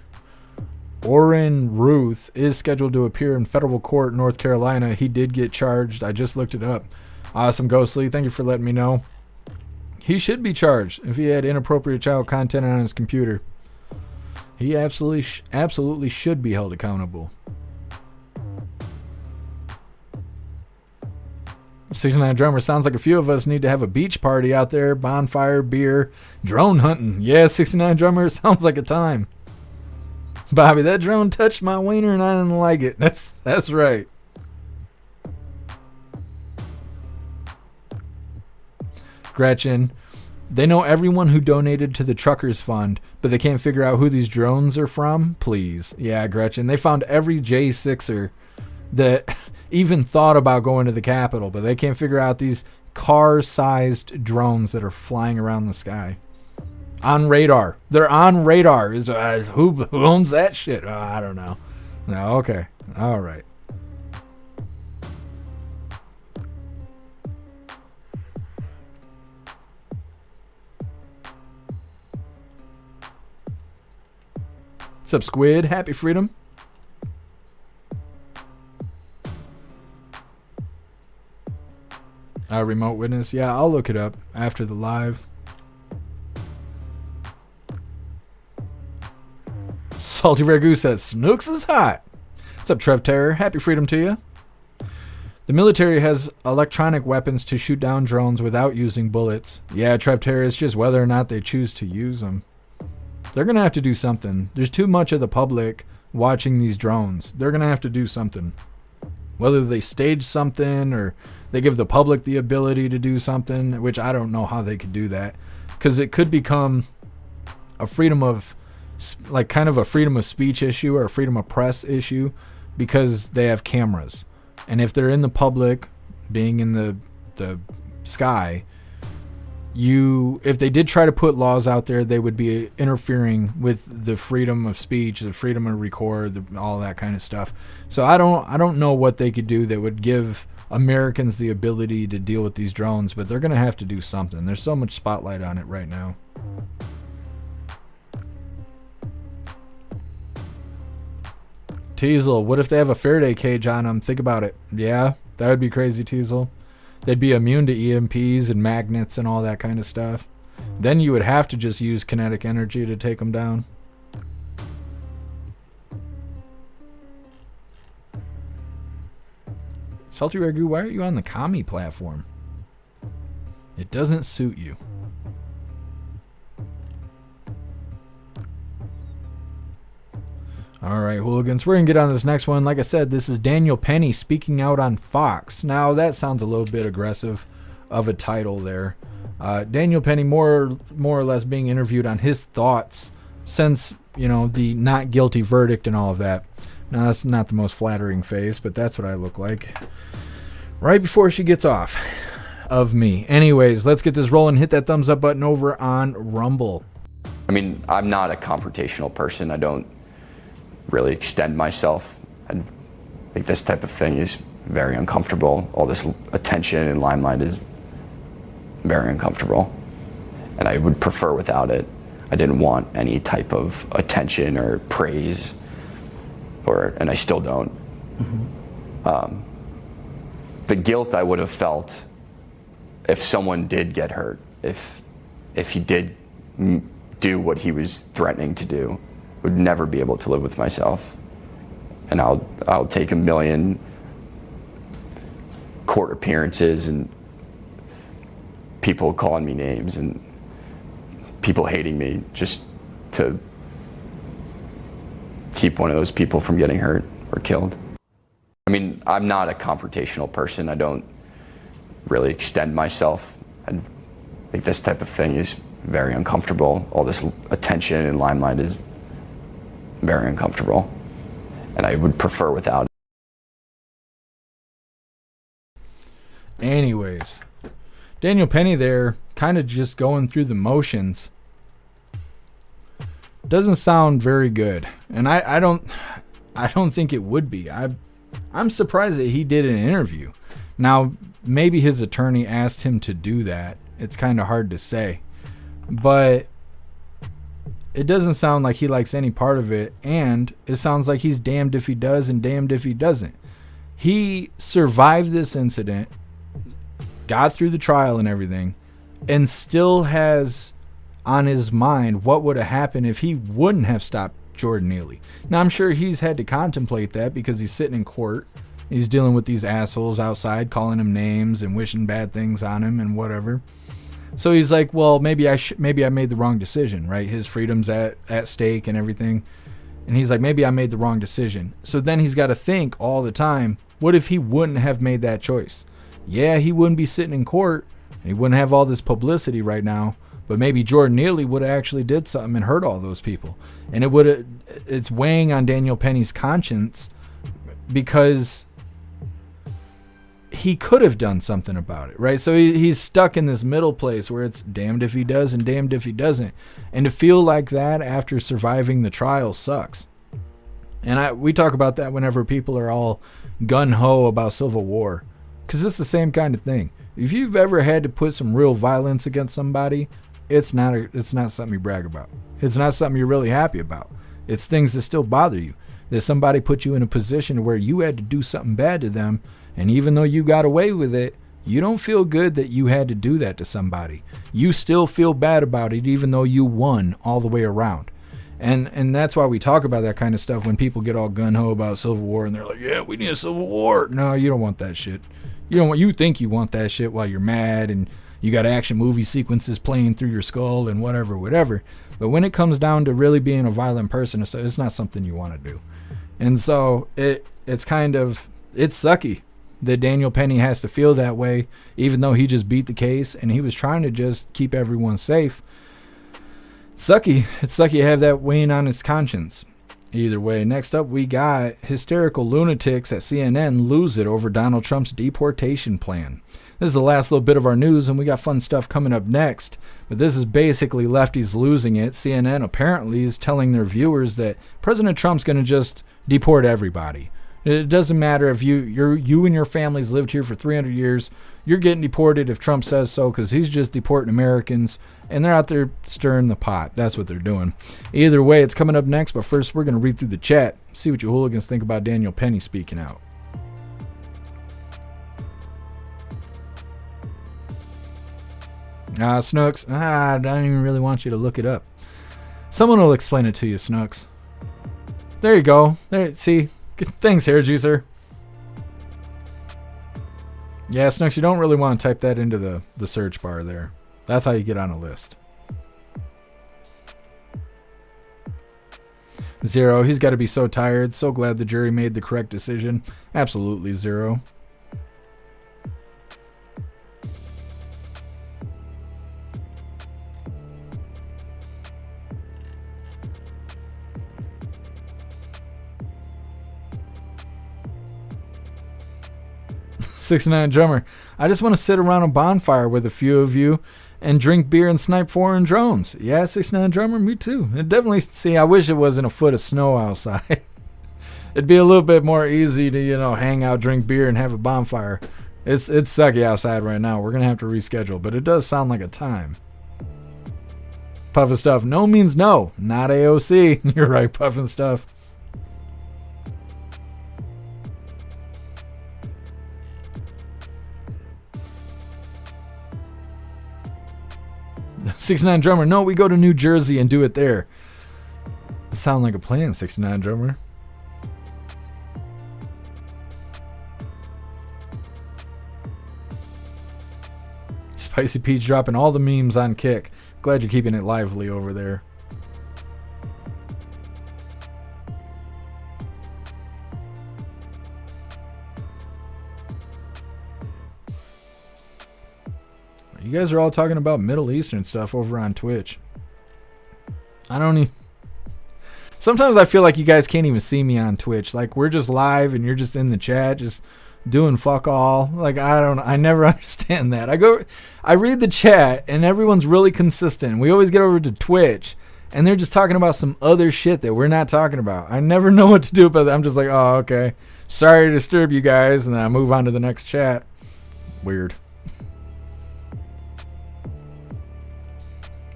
Orrin Routh is scheduled to appear in federal court in North Carolina. He did get charged. I just looked it up. Awesome, Ghostly. Thank you for letting me know. He should be charged if he had inappropriate child content on his computer. He absolutely should be held accountable. 69 Drummer, sounds like a few of us need to have a beach party out there. Bonfire, beer, drone hunting. Yeah, 69 Drummer, sounds like a time. Bobby, that drone touched my wiener and I didn't like it. That's right. Gretchen, they know everyone who donated to the Truckers Fund, but they can't figure out who these drones are from? Please. Yeah, Gretchen, they found every J6er that even thought about going to the Capitol, but they can't figure out these car-sized drones that are flying around the sky. On radar. They're on radar. Who owns that shit? I don't know. No, okay. All right. What's up, Squid? Happy freedom. Remote witness. Yeah, I'll look it up after the live. Salty Ragu says, Snooks is hot. What's up, Trev Terror? Happy freedom to you. The military has electronic weapons to shoot down drones without using bullets. Yeah, Trev Terror, it's just whether or not they choose to use them. They're going to have to do something. There's too much of the public watching these drones. They're going to have to do something. Whether they stage something or they give the public the ability to do something, which I don't know how they could do that. Because it could become a freedom of, like kind of a freedom of speech issue or a freedom of press issue because they have cameras. And if they're in the public, being in the sky, if they did try to put laws out there, they would be interfering with the freedom of speech, the freedom of record, all that kind of stuff. So I don't know what they could do that would give Americans the ability to deal with these drones, but they're going to have to do something. There's so much spotlight on it right now. Teasel, what if they have a Faraday cage on them? Think about it. Yeah, that would be crazy, Teasel. They'd be immune to EMPs and magnets and all that kind of stuff. Then you would have to just use kinetic energy to take them down. Salty Ragu, why are you on the commie platform? It doesn't suit you. All right, hooligans, we're going to get on this next one. Like I said, this is Daniel Penny speaking out on Fox. Now, that sounds a little bit aggressive of a title there. Daniel Penny more or less being interviewed on his thoughts since, the not guilty verdict and all of that. Now, that's not the most flattering face, but that's what I look like. Right before she gets off of me. Anyways, let's get this rolling. Hit that thumbs up button over on Rumble. I mean, I'm not a confrontational person. I don't really extend myself. I think this type of thing is very uncomfortable. All this attention and limelight is very uncomfortable, and I would prefer without it. I didn't want any type of attention or praise, and I still don't. Mm-hmm. The guilt I would have felt if someone did get hurt, if he did do what he was threatening to do, would never be able to live with myself. And I'll take 1 million court appearances and people calling me names and people hating me just to keep one of those people from getting hurt or killed. I mean, I'm not a confrontational person. I don't really extend myself. I think this type of thing is very uncomfortable. All this attention and limelight is very uncomfortable, and I would prefer without it. Anyways, Daniel Penny there, kind of just going through the motions. Doesn't sound very good, and I don't think it would be. I'm surprised that he did an interview. Now, maybe his attorney asked him to do that. It's kind of hard to say, but it doesn't sound like he likes any part of it, and it sounds like he's damned if he does and damned if he doesn't. He survived this incident, got through the trial and everything, and still has on his mind what would have happened if he wouldn't have stopped Jordan Neely. Now, I'm sure he's had to contemplate that because he's sitting in court. He's dealing with these assholes outside calling him names and wishing bad things on him and whatever. So he's like, well, maybe I made the wrong decision, right? His freedom's at stake and everything. And he's like, maybe I made the wrong decision. So then he's got to think all the time, what if he wouldn't have made that choice? Yeah, he wouldn't be sitting in court and he wouldn't have all this publicity right now. But maybe Jordan Neely would have actually did something and hurt all those people. And it's weighing on Daniel Penny's conscience because he could have done something about it, right? So he's stuck in this middle place where it's damned if he does and damned if he doesn't. And to feel like that after surviving the trial sucks. And we talk about that whenever people are all gun-ho about civil war, because it's the same kind of thing. If you've ever had to put some real violence against somebody, it's not something you brag about. It's not something you're really happy about. It's things that still bother you. That somebody put you in a position where you had to do something bad to them, and even though you got away with it, you don't feel good that you had to do that to somebody. You still feel bad about it even though you won all the way around. And that's why we talk about that kind of stuff when people get all gun-ho about civil war and they're like, yeah, we need a civil war. No, you don't want that shit. You think you want that shit while you're mad and you got action movie sequences playing through your skull and whatever. But when it comes down to really being a violent person, it's not something you want to do. And so it's sucky that Daniel Penny has to feel that way, even though he just beat the case and he was trying to just keep everyone safe. It's sucky to have that weighing on his conscience. Either way, next up we got hysterical lunatics at CNN lose it over Donald Trump's deportation plan. This is the last little bit of our news, and we got fun stuff coming up next. But this is basically lefties losing it. CNN apparently is telling their viewers that President Trump's going to just deport everybody. It doesn't matter if you and your families lived here for 300 years. You're getting deported if Trump says so, because he's just deporting Americans, and they're out there stirring the pot. That's what they're doing. Either way, it's coming up next, but first we're going to read through the chat, see what you hooligans think about Daniel Penny speaking out. Snooks, I don't even really want you to look it up. Someone will explain it to you, Snooks. There you go. There, see? Thanks, Hair Juicer. Yeah, Snooks, you don't really want to type that into the search bar there. That's how you get on a list. Zero, he's got to be so tired. So glad the jury made the correct decision. Absolutely, Zero. '69 Drummer, I just want to sit around a bonfire with a few of you and drink beer and snipe foreign drones. Yeah, '69 Drummer, me too. And definitely, see, I wish it wasn't a foot of snow outside. It'd be a little bit more easy to, hang out, drink beer, and have a bonfire. It's sucky outside right now. We're going to have to reschedule, but it does sound like a time. Puffin Stuff, no means no. Not AOC. You're right, Puffin Stuff. '69 Drummer, no, we go to New Jersey and do it there. Sound like a plan, '69 Drummer. Spicy Peach dropping all the memes on Kick. Glad you're keeping it lively over there. You guys are all talking about Middle Eastern stuff over on Twitch. Sometimes I feel like you guys can't even see me on Twitch. Like, we're just live and you're just in the chat, just doing fuck all. Like, I never understand that. I read the chat and everyone's really consistent. We always get over to Twitch and they're just talking about some other shit that we're not talking about. I never know what to do about that. I'm just like, oh, okay. Sorry to disturb you guys. And then I move on to the next chat. Weird.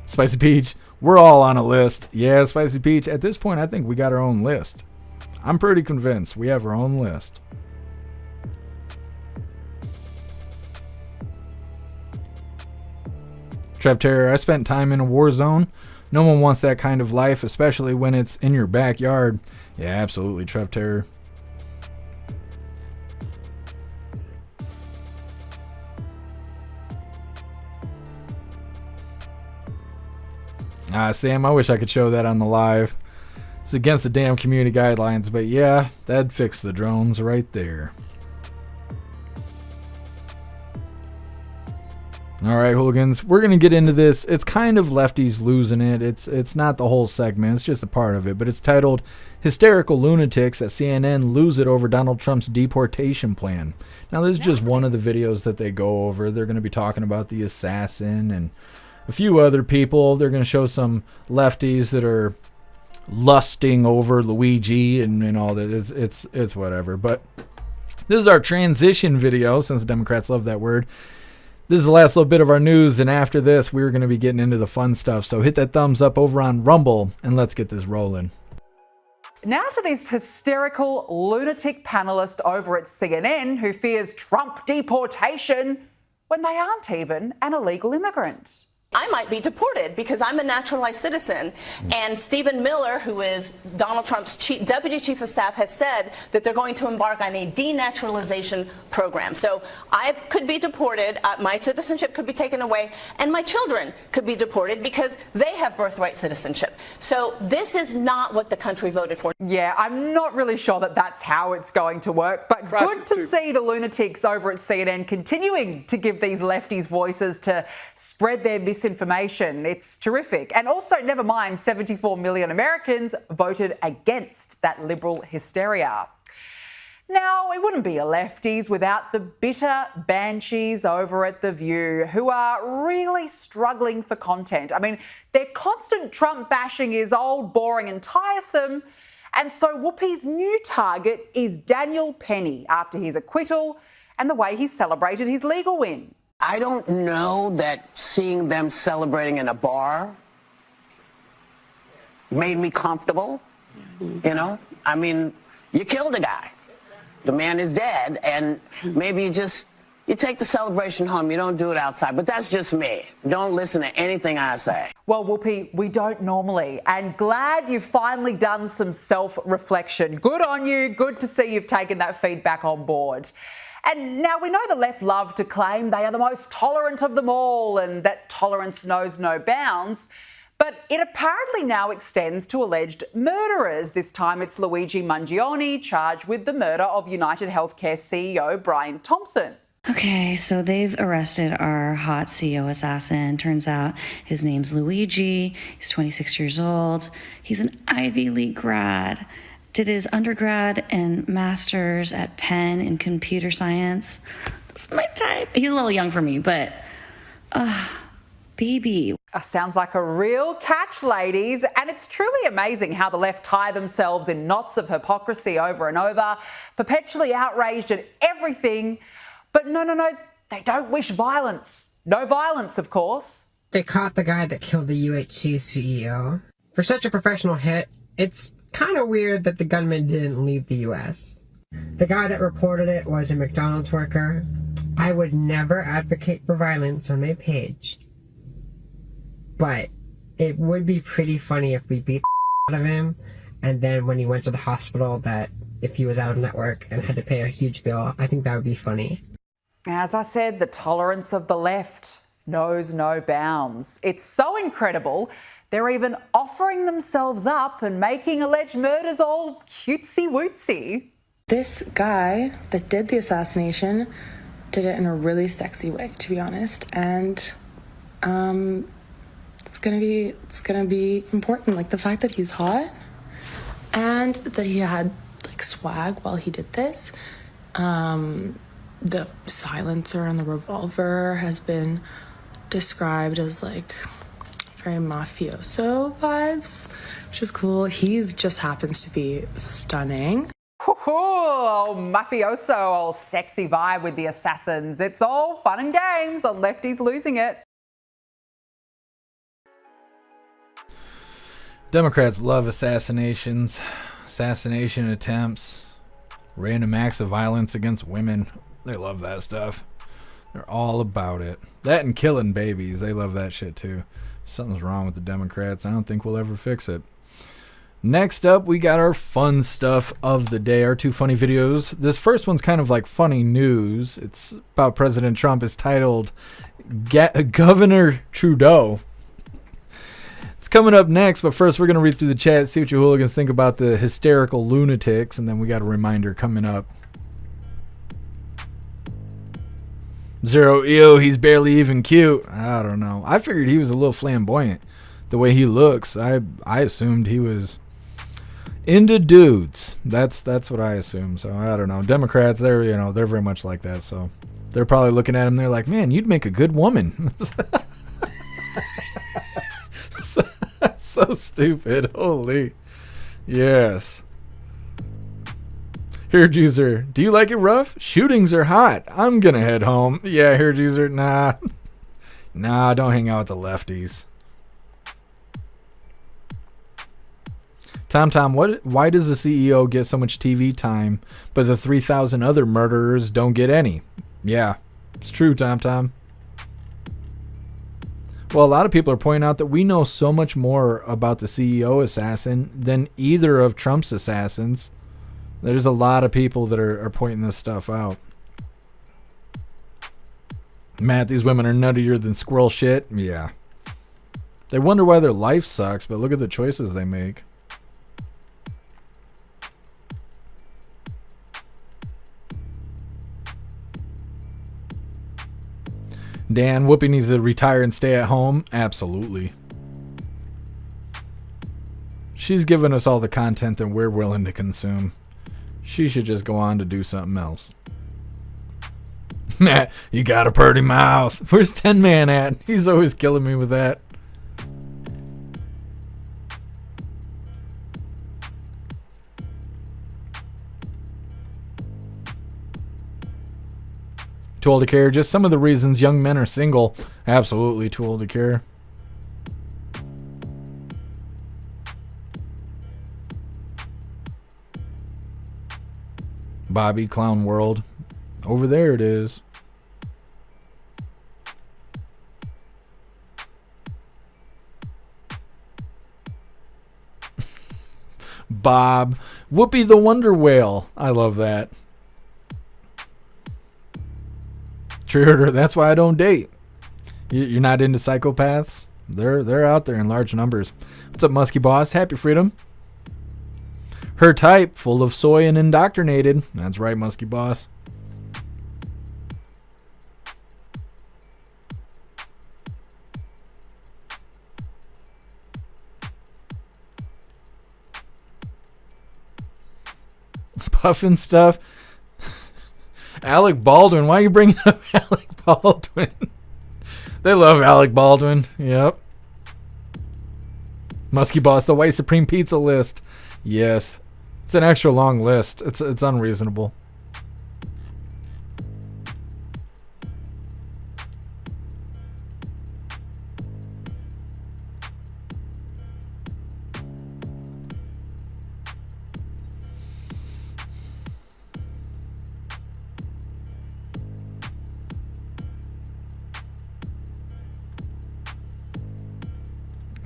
Spicy Peach, we're all on a list. Yeah, Spicy Peach, at this point, I think we got our own list. I'm pretty convinced we have our own list. Trev Terror, I spent time in a war zone. No one wants that kind of life, especially when it's in your backyard. Yeah, absolutely, Trev Terror. Sam, I wish I could show that on the live. It's against the damn community guidelines, but yeah, that'd fix the drones right there. All right, hooligans, we're going to get into this. It's kind of lefties losing it. It's not the whole segment. It's just a part of it, but it's titled Hysterical Lunatics at CNN Lose It Over Donald Trump's Deportation Plan. Now, this is just one of the videos that they go over. They're going to be talking about the assassin and a few other people. They're going to show some lefties that are lusting over Luigi and all that. It's whatever. But this is our transition video, since Democrats love that word. This is the last little bit of our news, and after this, we're going to be getting into the fun stuff. So hit that thumbs up over on Rumble, and let's get this rolling. Now to this hysterical lunatic panelist over at CNN who fears Trump deportation when they aren't even an illegal immigrant. I might be deported because I'm a naturalized citizen. And Stephen Miller, who is Donald Trump's deputy chief of staff, has said that they're going to embark on a denaturalization program. So I could be deported, my citizenship could be taken away, and my children could be deported because they have birthright citizenship. So this is not what the country voted for. Yeah, I'm not really sure that that's how it's going to work, but good to see the lunatics over at CNN continuing to give these lefties voices to spread their misinformation. It's terrific. And also, never mind, 74 million Americans voted against that liberal hysteria. Now, it wouldn't be a lefties without the bitter banshees over at The View, who are really struggling for content. I mean, their constant Trump bashing is old, boring and tiresome. And so Whoopi's new target is Daniel Penny after his acquittal and the way he celebrated his legal win. I don't know that seeing them celebrating in a bar made me comfortable. You know, I mean, you killed a guy. The man is dead, and maybe you take the celebration home. You don't do it outside, but that's just me. Don't listen to anything I say. Well, Whoopi, we don't normally, and glad you've finally done some self-reflection. Good on you. Good to see you've taken that feedback on board. And now we know the left love to claim they are the most tolerant of them all and that tolerance knows no bounds. But it apparently now extends to alleged murderers. This time it's Luigi Mangione charged with the murder of United Healthcare CEO Brian Thompson. Okay, so they've arrested our hot CEO assassin. Turns out his name's Luigi. He's 26 years old. He's an Ivy League grad. Did his undergrad and master's at Penn in computer science. That's my type. He's a little young for me, but baby. Sounds like a real catch, ladies. And it's truly amazing how the left tie themselves in knots of hypocrisy over and over, perpetually outraged at everything. But no, they don't wish violence. No violence, of course. They caught the guy that killed the UHC CEO. For such a professional hit, it's kind of weird that the gunman didn't leave the U.S. The guy that reported it was a McDonald's worker. I would never advocate for violence on my page. But it would be pretty funny if we beat the out of him, and then when he went to the hospital, that if he was out of network and had to pay a huge bill, I think that would be funny. As I said, the tolerance of the left knows no bounds. It's so incredible, they're even offering themselves up and making alleged murders all cutesy-wootsy. This guy that did the assassination did it in a really sexy way, to be honest. And it's gonna be important. Like the fact that he's hot and that he had like swag while he did this The silencer and the revolver has been described as like very mafioso vibes, which is cool. He's just happens to be stunning. Oh, mafioso, old sexy vibe with the assassins. It's all fun and games on Lefties Losing It. Democrats love assassinations, assassination attempts, random acts of violence against women. They love that stuff. They're all about it. That and killing babies. They love that shit too. Something's wrong with the Democrats. I don't think we'll ever fix it. Next up, we got our fun stuff of the day, our 2 funny videos. This first one's kind of like funny news. It's about President Trump. It's titled Governor Trudeau. It's coming up next, but first we're going to read through the chat, see what you hooligans think about the hysterical lunatics, and then we got a reminder coming up. Zero, ew, he's barely even cute. I don't know. I figured he was a little flamboyant. The way he looks, I assumed he was into dudes. That's what I assume. So I don't know. Democrats, they're very much like that. So they're probably looking at him. They're like, man, you'd make a good woman. So stupid. Holy. Yes. Here, Juicer. Do you like it rough? Shootings are hot. I'm gonna head home. Yeah, here, Juicer. Nah. Nah, don't hang out with the lefties. Tom, why does the CEO get so much TV time, but the 3,000 other murderers don't get any? Yeah, it's true, Tom. Well, a lot of people are pointing out that we know so much more about the CEO assassin than either of Trump's assassins. There's a lot of people that are pointing this stuff out. Matt, these women are nuttier than squirrel shit. Yeah. They wonder why their life sucks, but look at the choices they make. Dan, Whoopi needs to retire and stay at home. Absolutely. She's given us all the content that we're willing to consume. She should just go on to do something else. Matt, you got a purty mouth. Where's 10 Man at? He's always killing me with that. Too old to care. Just some of the reasons young men are single. Absolutely too old to care. Bobby, Clown World. Over there it is. Bob. Whoopi the Wonder Whale. I love that. True, that's why I don't date. You're not into psychopaths? They're out there in large numbers. What's up, Muskie Boss? Happy Freedom. Her type, full of soy and indoctrinated. That's right, Muskie Boss. Puffin stuff. Alec Baldwin. Why are you bringing up Alec Baldwin? They love Alec Baldwin. Yep. Muskie Boss, the White Supreme Pizza list. Yes. It's an extra long list. It's unreasonable.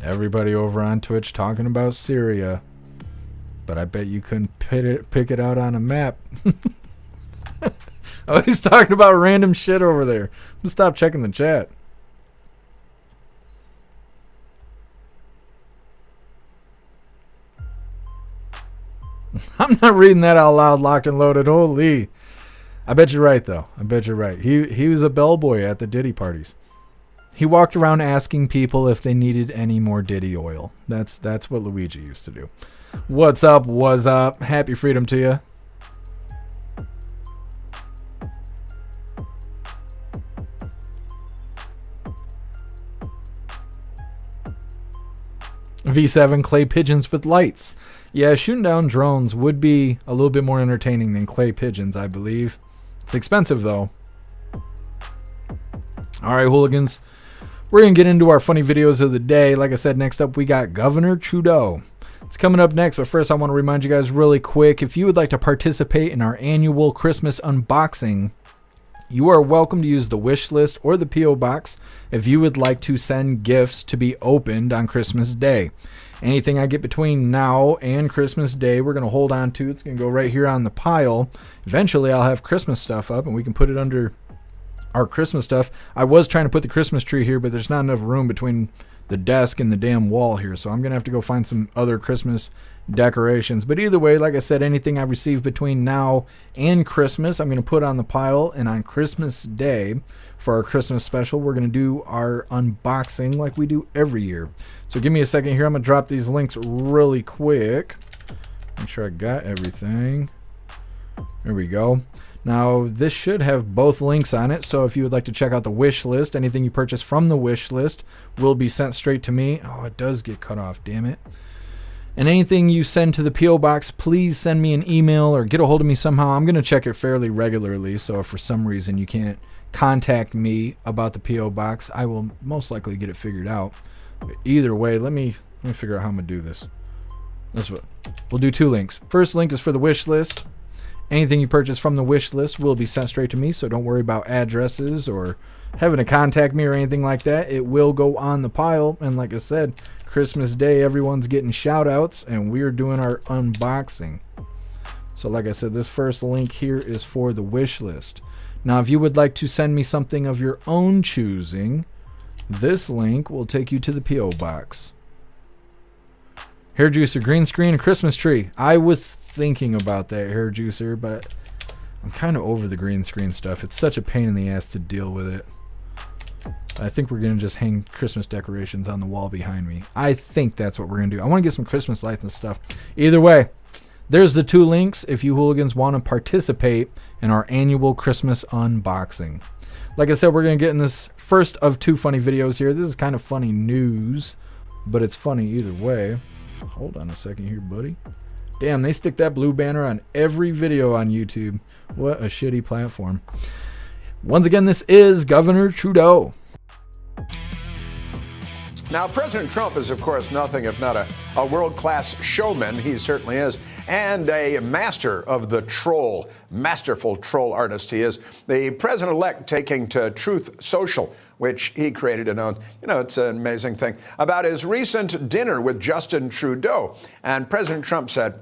Everybody over on Twitch talking about Syria. But I bet you couldn't pick it out on a map. Oh, he's talking about random shit over there. I'm gonna stop checking the chat. I'm not reading that out loud, locked and loaded. Holy. I bet you're right, though. I bet you're right. He was a bellboy at the Diddy parties. He walked around asking people if they needed any more Diddy oil. That's what Luigi used to do. What's up? What's up? Happy Freedom to you. V7 clay pigeons with lights. Yeah, shooting down drones would be a little bit more entertaining than clay pigeons, I believe. It's expensive, though. Alright, hooligans. We're going to get into our funny videos of the day. Like I said, next up we got Governor Trudeau. It's coming up next, but first I want to remind you guys really quick, if you would like to participate in our annual Christmas unboxing, you are welcome to use the wish list or the P.O. box if you would like to send gifts to be opened on Christmas Day. Anything I get between now and Christmas Day, we're going to hold on to. It's going to go right here on the pile. Eventually, I'll have Christmas stuff up, and we can put it under our Christmas stuff. I was trying to put the Christmas tree here, but there's not enough room between the desk and the damn wall here, so I'm going to have to go find some other Christmas decorations. But either way, like I said, anything I receive between now and Christmas, I'm going to put on the pile, and on Christmas Day, for our Christmas special, we're going to do our unboxing like we do every year. So give me a second here. I'm going to drop these links really quick. Make sure I got everything. There we go. Now, this should have both links on it, so if you would like to check out the wish list, anything you purchase from the wish list will be sent straight to me. Oh, it does get cut off, damn it. And anything you send to the P.O. box, please send me an email or get a hold of me somehow. I'm going to check it fairly regularly, so if for some reason you can't contact me about the P.O. box, I will most likely get it figured out. But either way, let me figure out how I'm going to do this. We'll do two links. First link is for the wish list. Anything you purchase from the wish list will be sent straight to me, so don't worry about addresses or having to contact me or anything like that. It will go on the pile, and like I said, Christmas Day, everyone's getting shout outs, and we're doing our unboxing. So like I said, this first link here is for the wish list. Now, if you would like to send me something of your own choosing, this link will take you to the P.O. box. Hair juicer, green screen, and Christmas tree. I was thinking about that hair juicer, but I'm kind of over the green screen stuff. It's such a pain in the ass to deal with it. I think we're going to just hang Christmas decorations on the wall behind me. I think that's what we're going to do. I want to get some Christmas lights and stuff. Either way, there's the two links if you hooligans want to participate in our annual Christmas unboxing. Like I said, we're going to get in this first of two funny videos here. This is kind of funny news, but it's funny either way. Hold on a second here, buddy. Damn, they stick that blue banner on every video on YouTube. What a shitty platform. Once again, this is Governor Trudeau. Now, President Trump is, of course, nothing if not a world-class showman. He certainly is. And a master of the troll, masterful troll artist he is. The president-elect taking to Truth Social, which he created and owned. You know, it's an amazing thing. About his recent dinner with Justin Trudeau. And President Trump said,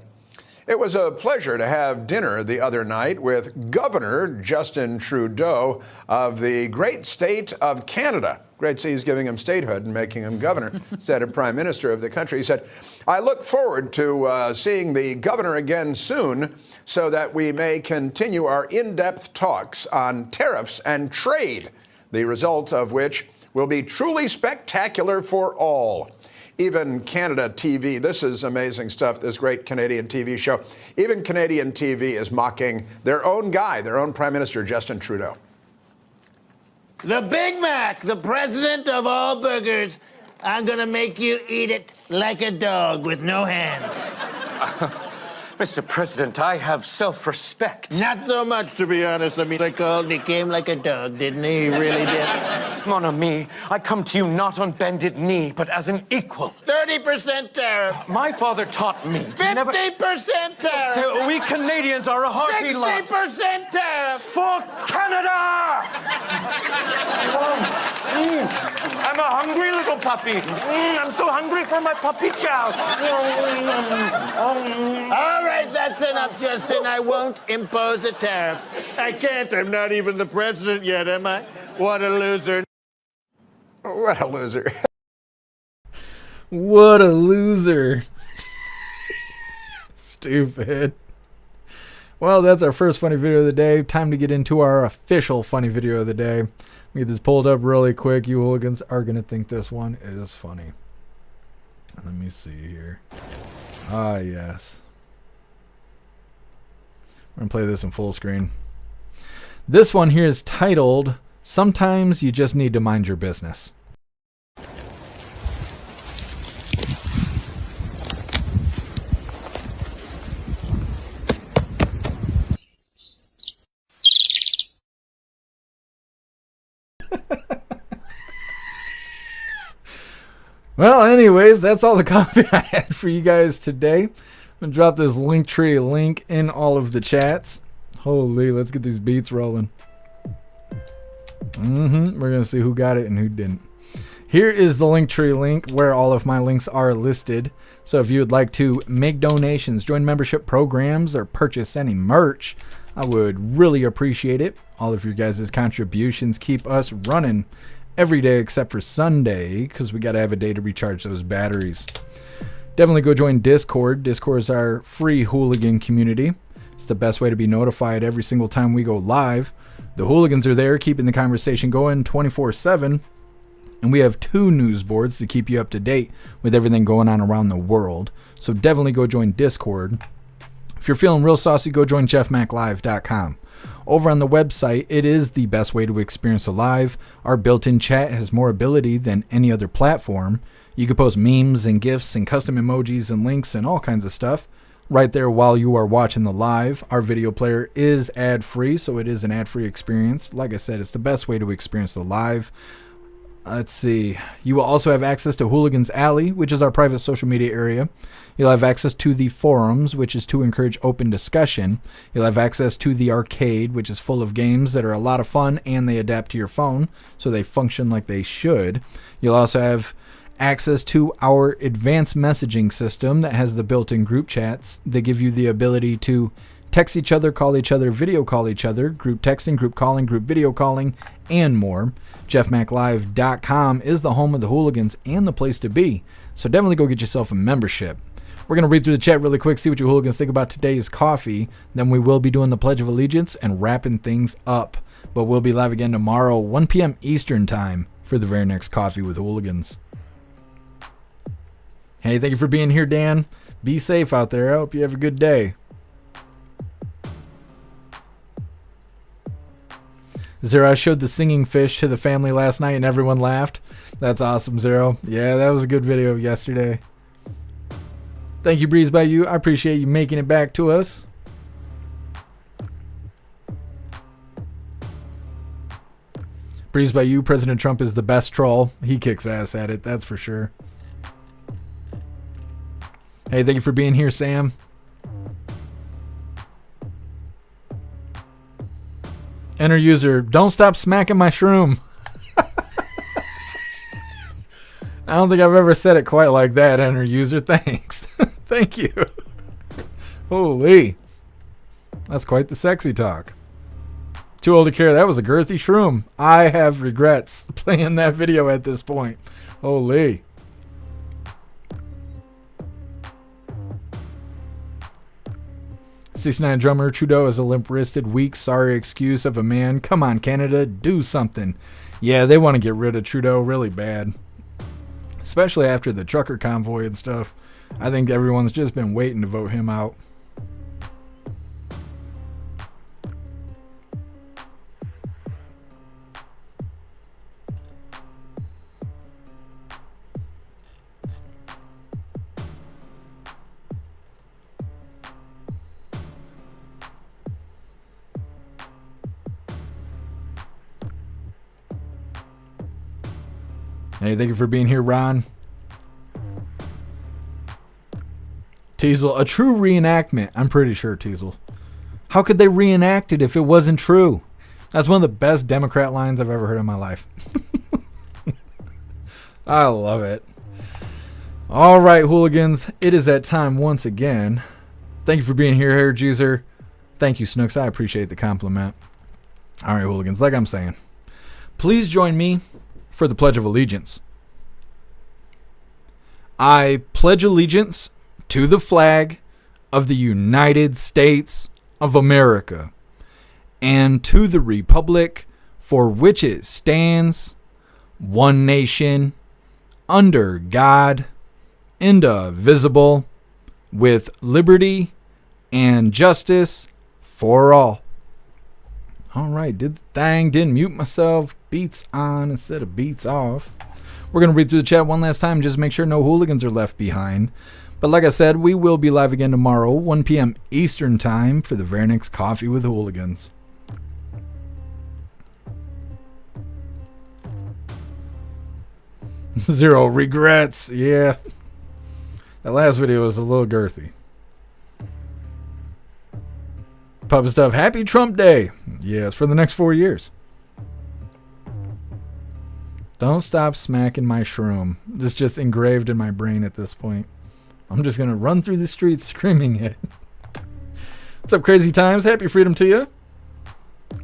"It was a pleasure to have dinner the other night with Governor Justin Trudeau of the great state of Canada." Great C is giving him statehood and making him governor instead of prime minister of the country. He said, "I look forward to seeing the governor again soon so that we may continue our in-depth talks on tariffs and trade, the results of which will be truly spectacular for all." Even Canada TV, this is amazing stuff, this great Canadian TV show. Even Canadian TV is mocking their own guy, their own Prime Minister, Justin Trudeau. The Big Mac, the president of all burgers. I'm gonna make you eat it like a dog with no hands. Mr. President, I have self-respect. Not so much, to be honest. I mean, he came like a dog, didn't he? He really did. Mon ami, I come to you not on bended knee, but as an equal. 30% tariff. My father taught me to 50% tariff. We Canadians are a hearty lot. 60% tariff. For Canada! I'm a hungry little puppy. I'm so hungry for my puppy chow. All right, that's enough, Justin. I won't impose a tariff. I can't. I'm not even the president yet, am I? What a loser. What a loser. What a loser. Stupid. Well, that's our first funny video of the day. Time to get into our official funny video of the day. Let me get this pulled up really quick. You hooligans are going to think this one is funny. Let me see here. Ah, yes. We're going to play this in full screen. This one here is titled, "Sometimes You Just Need to Mind Your Business." Well, anyways, that's all the coffee I had for you guys today. I'm going to drop this Linktree link in all of the chats. Holy, let's get these beats rolling. We're going to see who got it and who didn't. Here is the Linktree link where all of my links are listed. So if you would like to make donations, join membership programs, or purchase any merch, I would really appreciate it. All of your guys' contributions keep us running every day except for Sunday, because we got to have a day to recharge those batteries. Definitely go join Discord. Discord is our free hooligan community. It's the best way to be notified every single time we go live. The hooligans are there keeping the conversation going 24/7. And we have 2 news boards to keep you up to date with everything going on around the world. So definitely go join Discord. If you're feeling real saucy, go join jeffmaclive.com. Over on the website, it is the best way to experience a live. Our built-in chat has more ability than any other platform. You can post memes and GIFs and custom emojis and links and all kinds of stuff right there while you are watching the live. Our video player is ad-free, so it is an ad-free experience. Like I said, it's the best way to experience the live. Let's see. You will also have access to Hooligans Alley, which is our private social media area. You'll have access to the forums, which is to encourage open discussion. You'll have access to the arcade, which is full of games that are a lot of fun and they adapt to your phone, so they function like they should. You'll also have access to our advanced messaging system that has the built-in group chats. They give you the ability to text each other, call each other, video call each other, group texting, group calling, group video calling, and more. jeffmaclive.com is the home of the hooligans and the place to be. So definitely go get yourself a membership. We're going to read through the chat really quick, see what you hooligans think about today's coffee. Then we will be doing the Pledge of Allegiance and wrapping things up. But we'll be live again tomorrow, 1 p.m. Eastern time, for the very next Coffee with Hooligans. Hey, thank you for being here, Dan. Be safe out there. I hope you have a good day. Zero, I showed the singing fish to the family last night and everyone laughed. That's awesome, Zero. Yeah, that was a good video yesterday. Thank you, Breeze by You. I appreciate you making it back to us. Breeze by You, President Trump is the best troll. He kicks ass at it, that's for sure. Hey, thank you for being here, Sam. Enter user, don't stop smacking my shroom. I don't think I've ever said it quite like that, enter user. Thanks. Thank you. Holy. That's quite the sexy talk. Too old to care. That was a girthy shroom. I have regrets playing that video at this point. Holy. '69 drummer, Trudeau is a limp-wristed, weak, sorry excuse of a man. Come on, Canada, do something. Yeah, they want to get rid of Trudeau really bad. Especially after the trucker convoy and stuff. I think everyone's just been waiting to vote him out. Hey, thank you for being here, Ron. Teasel, a true reenactment. I'm pretty sure, Teasel. How could they reenact it if it wasn't true? That's one of the best Democrat lines I've ever heard in my life. I love it. All right, hooligans. It is that time once again. Thank you for being here, Hair Juicer. Thank you, Snooks. I appreciate the compliment. All right, hooligans. Like I'm saying, please join me for the Pledge of Allegiance. I pledge allegiance to the flag of the United States of America and to the republic for which it stands, one nation, under God, indivisible, with liberty and justice for all. All right, did the thing, didn't mute myself. Beats on instead of beats off. We're going to read through the chat one last time, just make sure no hooligans are left behind. But like I said, we will be live again tomorrow, 1 p.m. Eastern time, for the very next Coffee with Hooligans. 0 regrets. Yeah. That last video was a little girthy. Pub stuff. Happy Trump Day. Yeah, it's for the next 4 years. Don't stop smacking my shroom. It's just engraved in my brain at this point. I'm just going to run through the streets screaming it. What's up, Crazy Times? Happy freedom to you.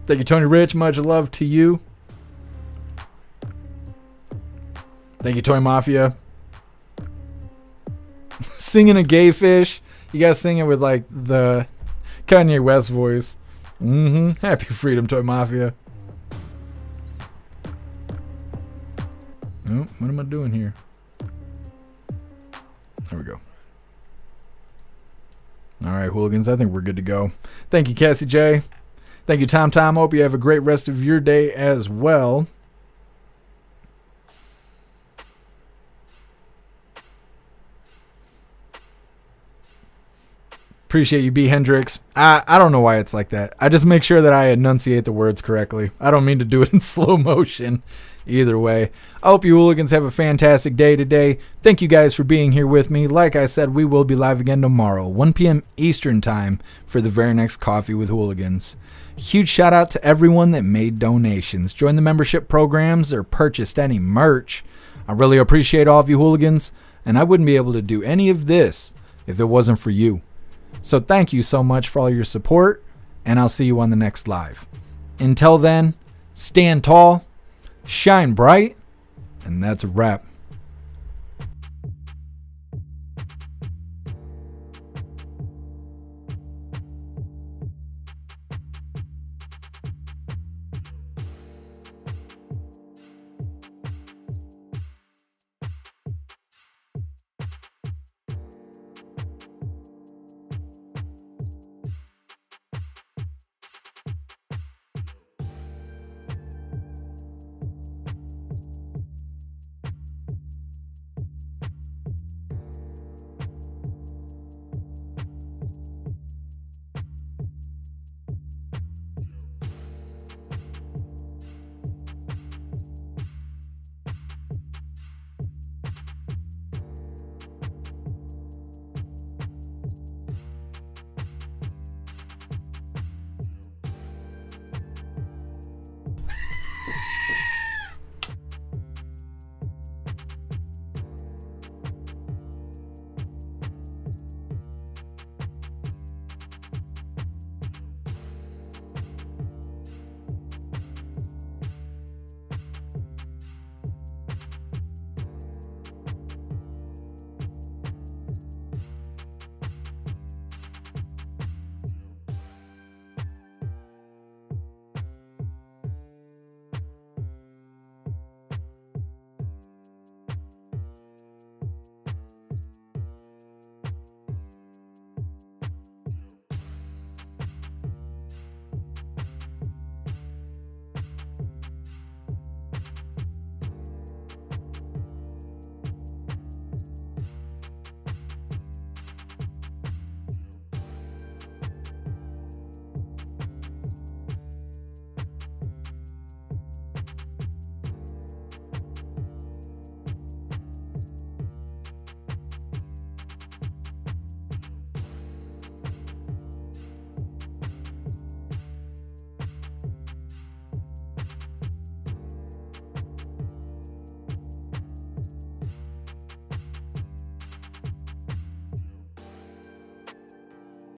Thank you, Tony Rich. Much love to you. Thank you, Toy Mafia. Singing a gay fish. You guys sing it with like the Kanye West voice. Happy freedom, Toy Mafia. Oh, what am I doing here? There we go. All right, hooligans. I think we're good to go. Thank you, Cassie J. Thank you, Tom Tom. Hope you have a great rest of your day as well. Appreciate you, B. Hendrix. I don't know why it's like that. I just make sure that I enunciate the words correctly. I don't mean to do it in slow motion. Either way, I hope you hooligans have a fantastic day today. Thank you guys for being here with me. Like I said, we will be live again tomorrow, 1 p.m. Eastern time, for the very next Coffee with Hooligans. Huge shout out to everyone that made donations, joined the membership programs, or purchased any merch. I really appreciate all of you hooligans, and I wouldn't be able to do any of this if it wasn't for you. So thank you so much for all your support, and I'll see you on the next live. Until then, stand tall, shine bright, and that's a wrap.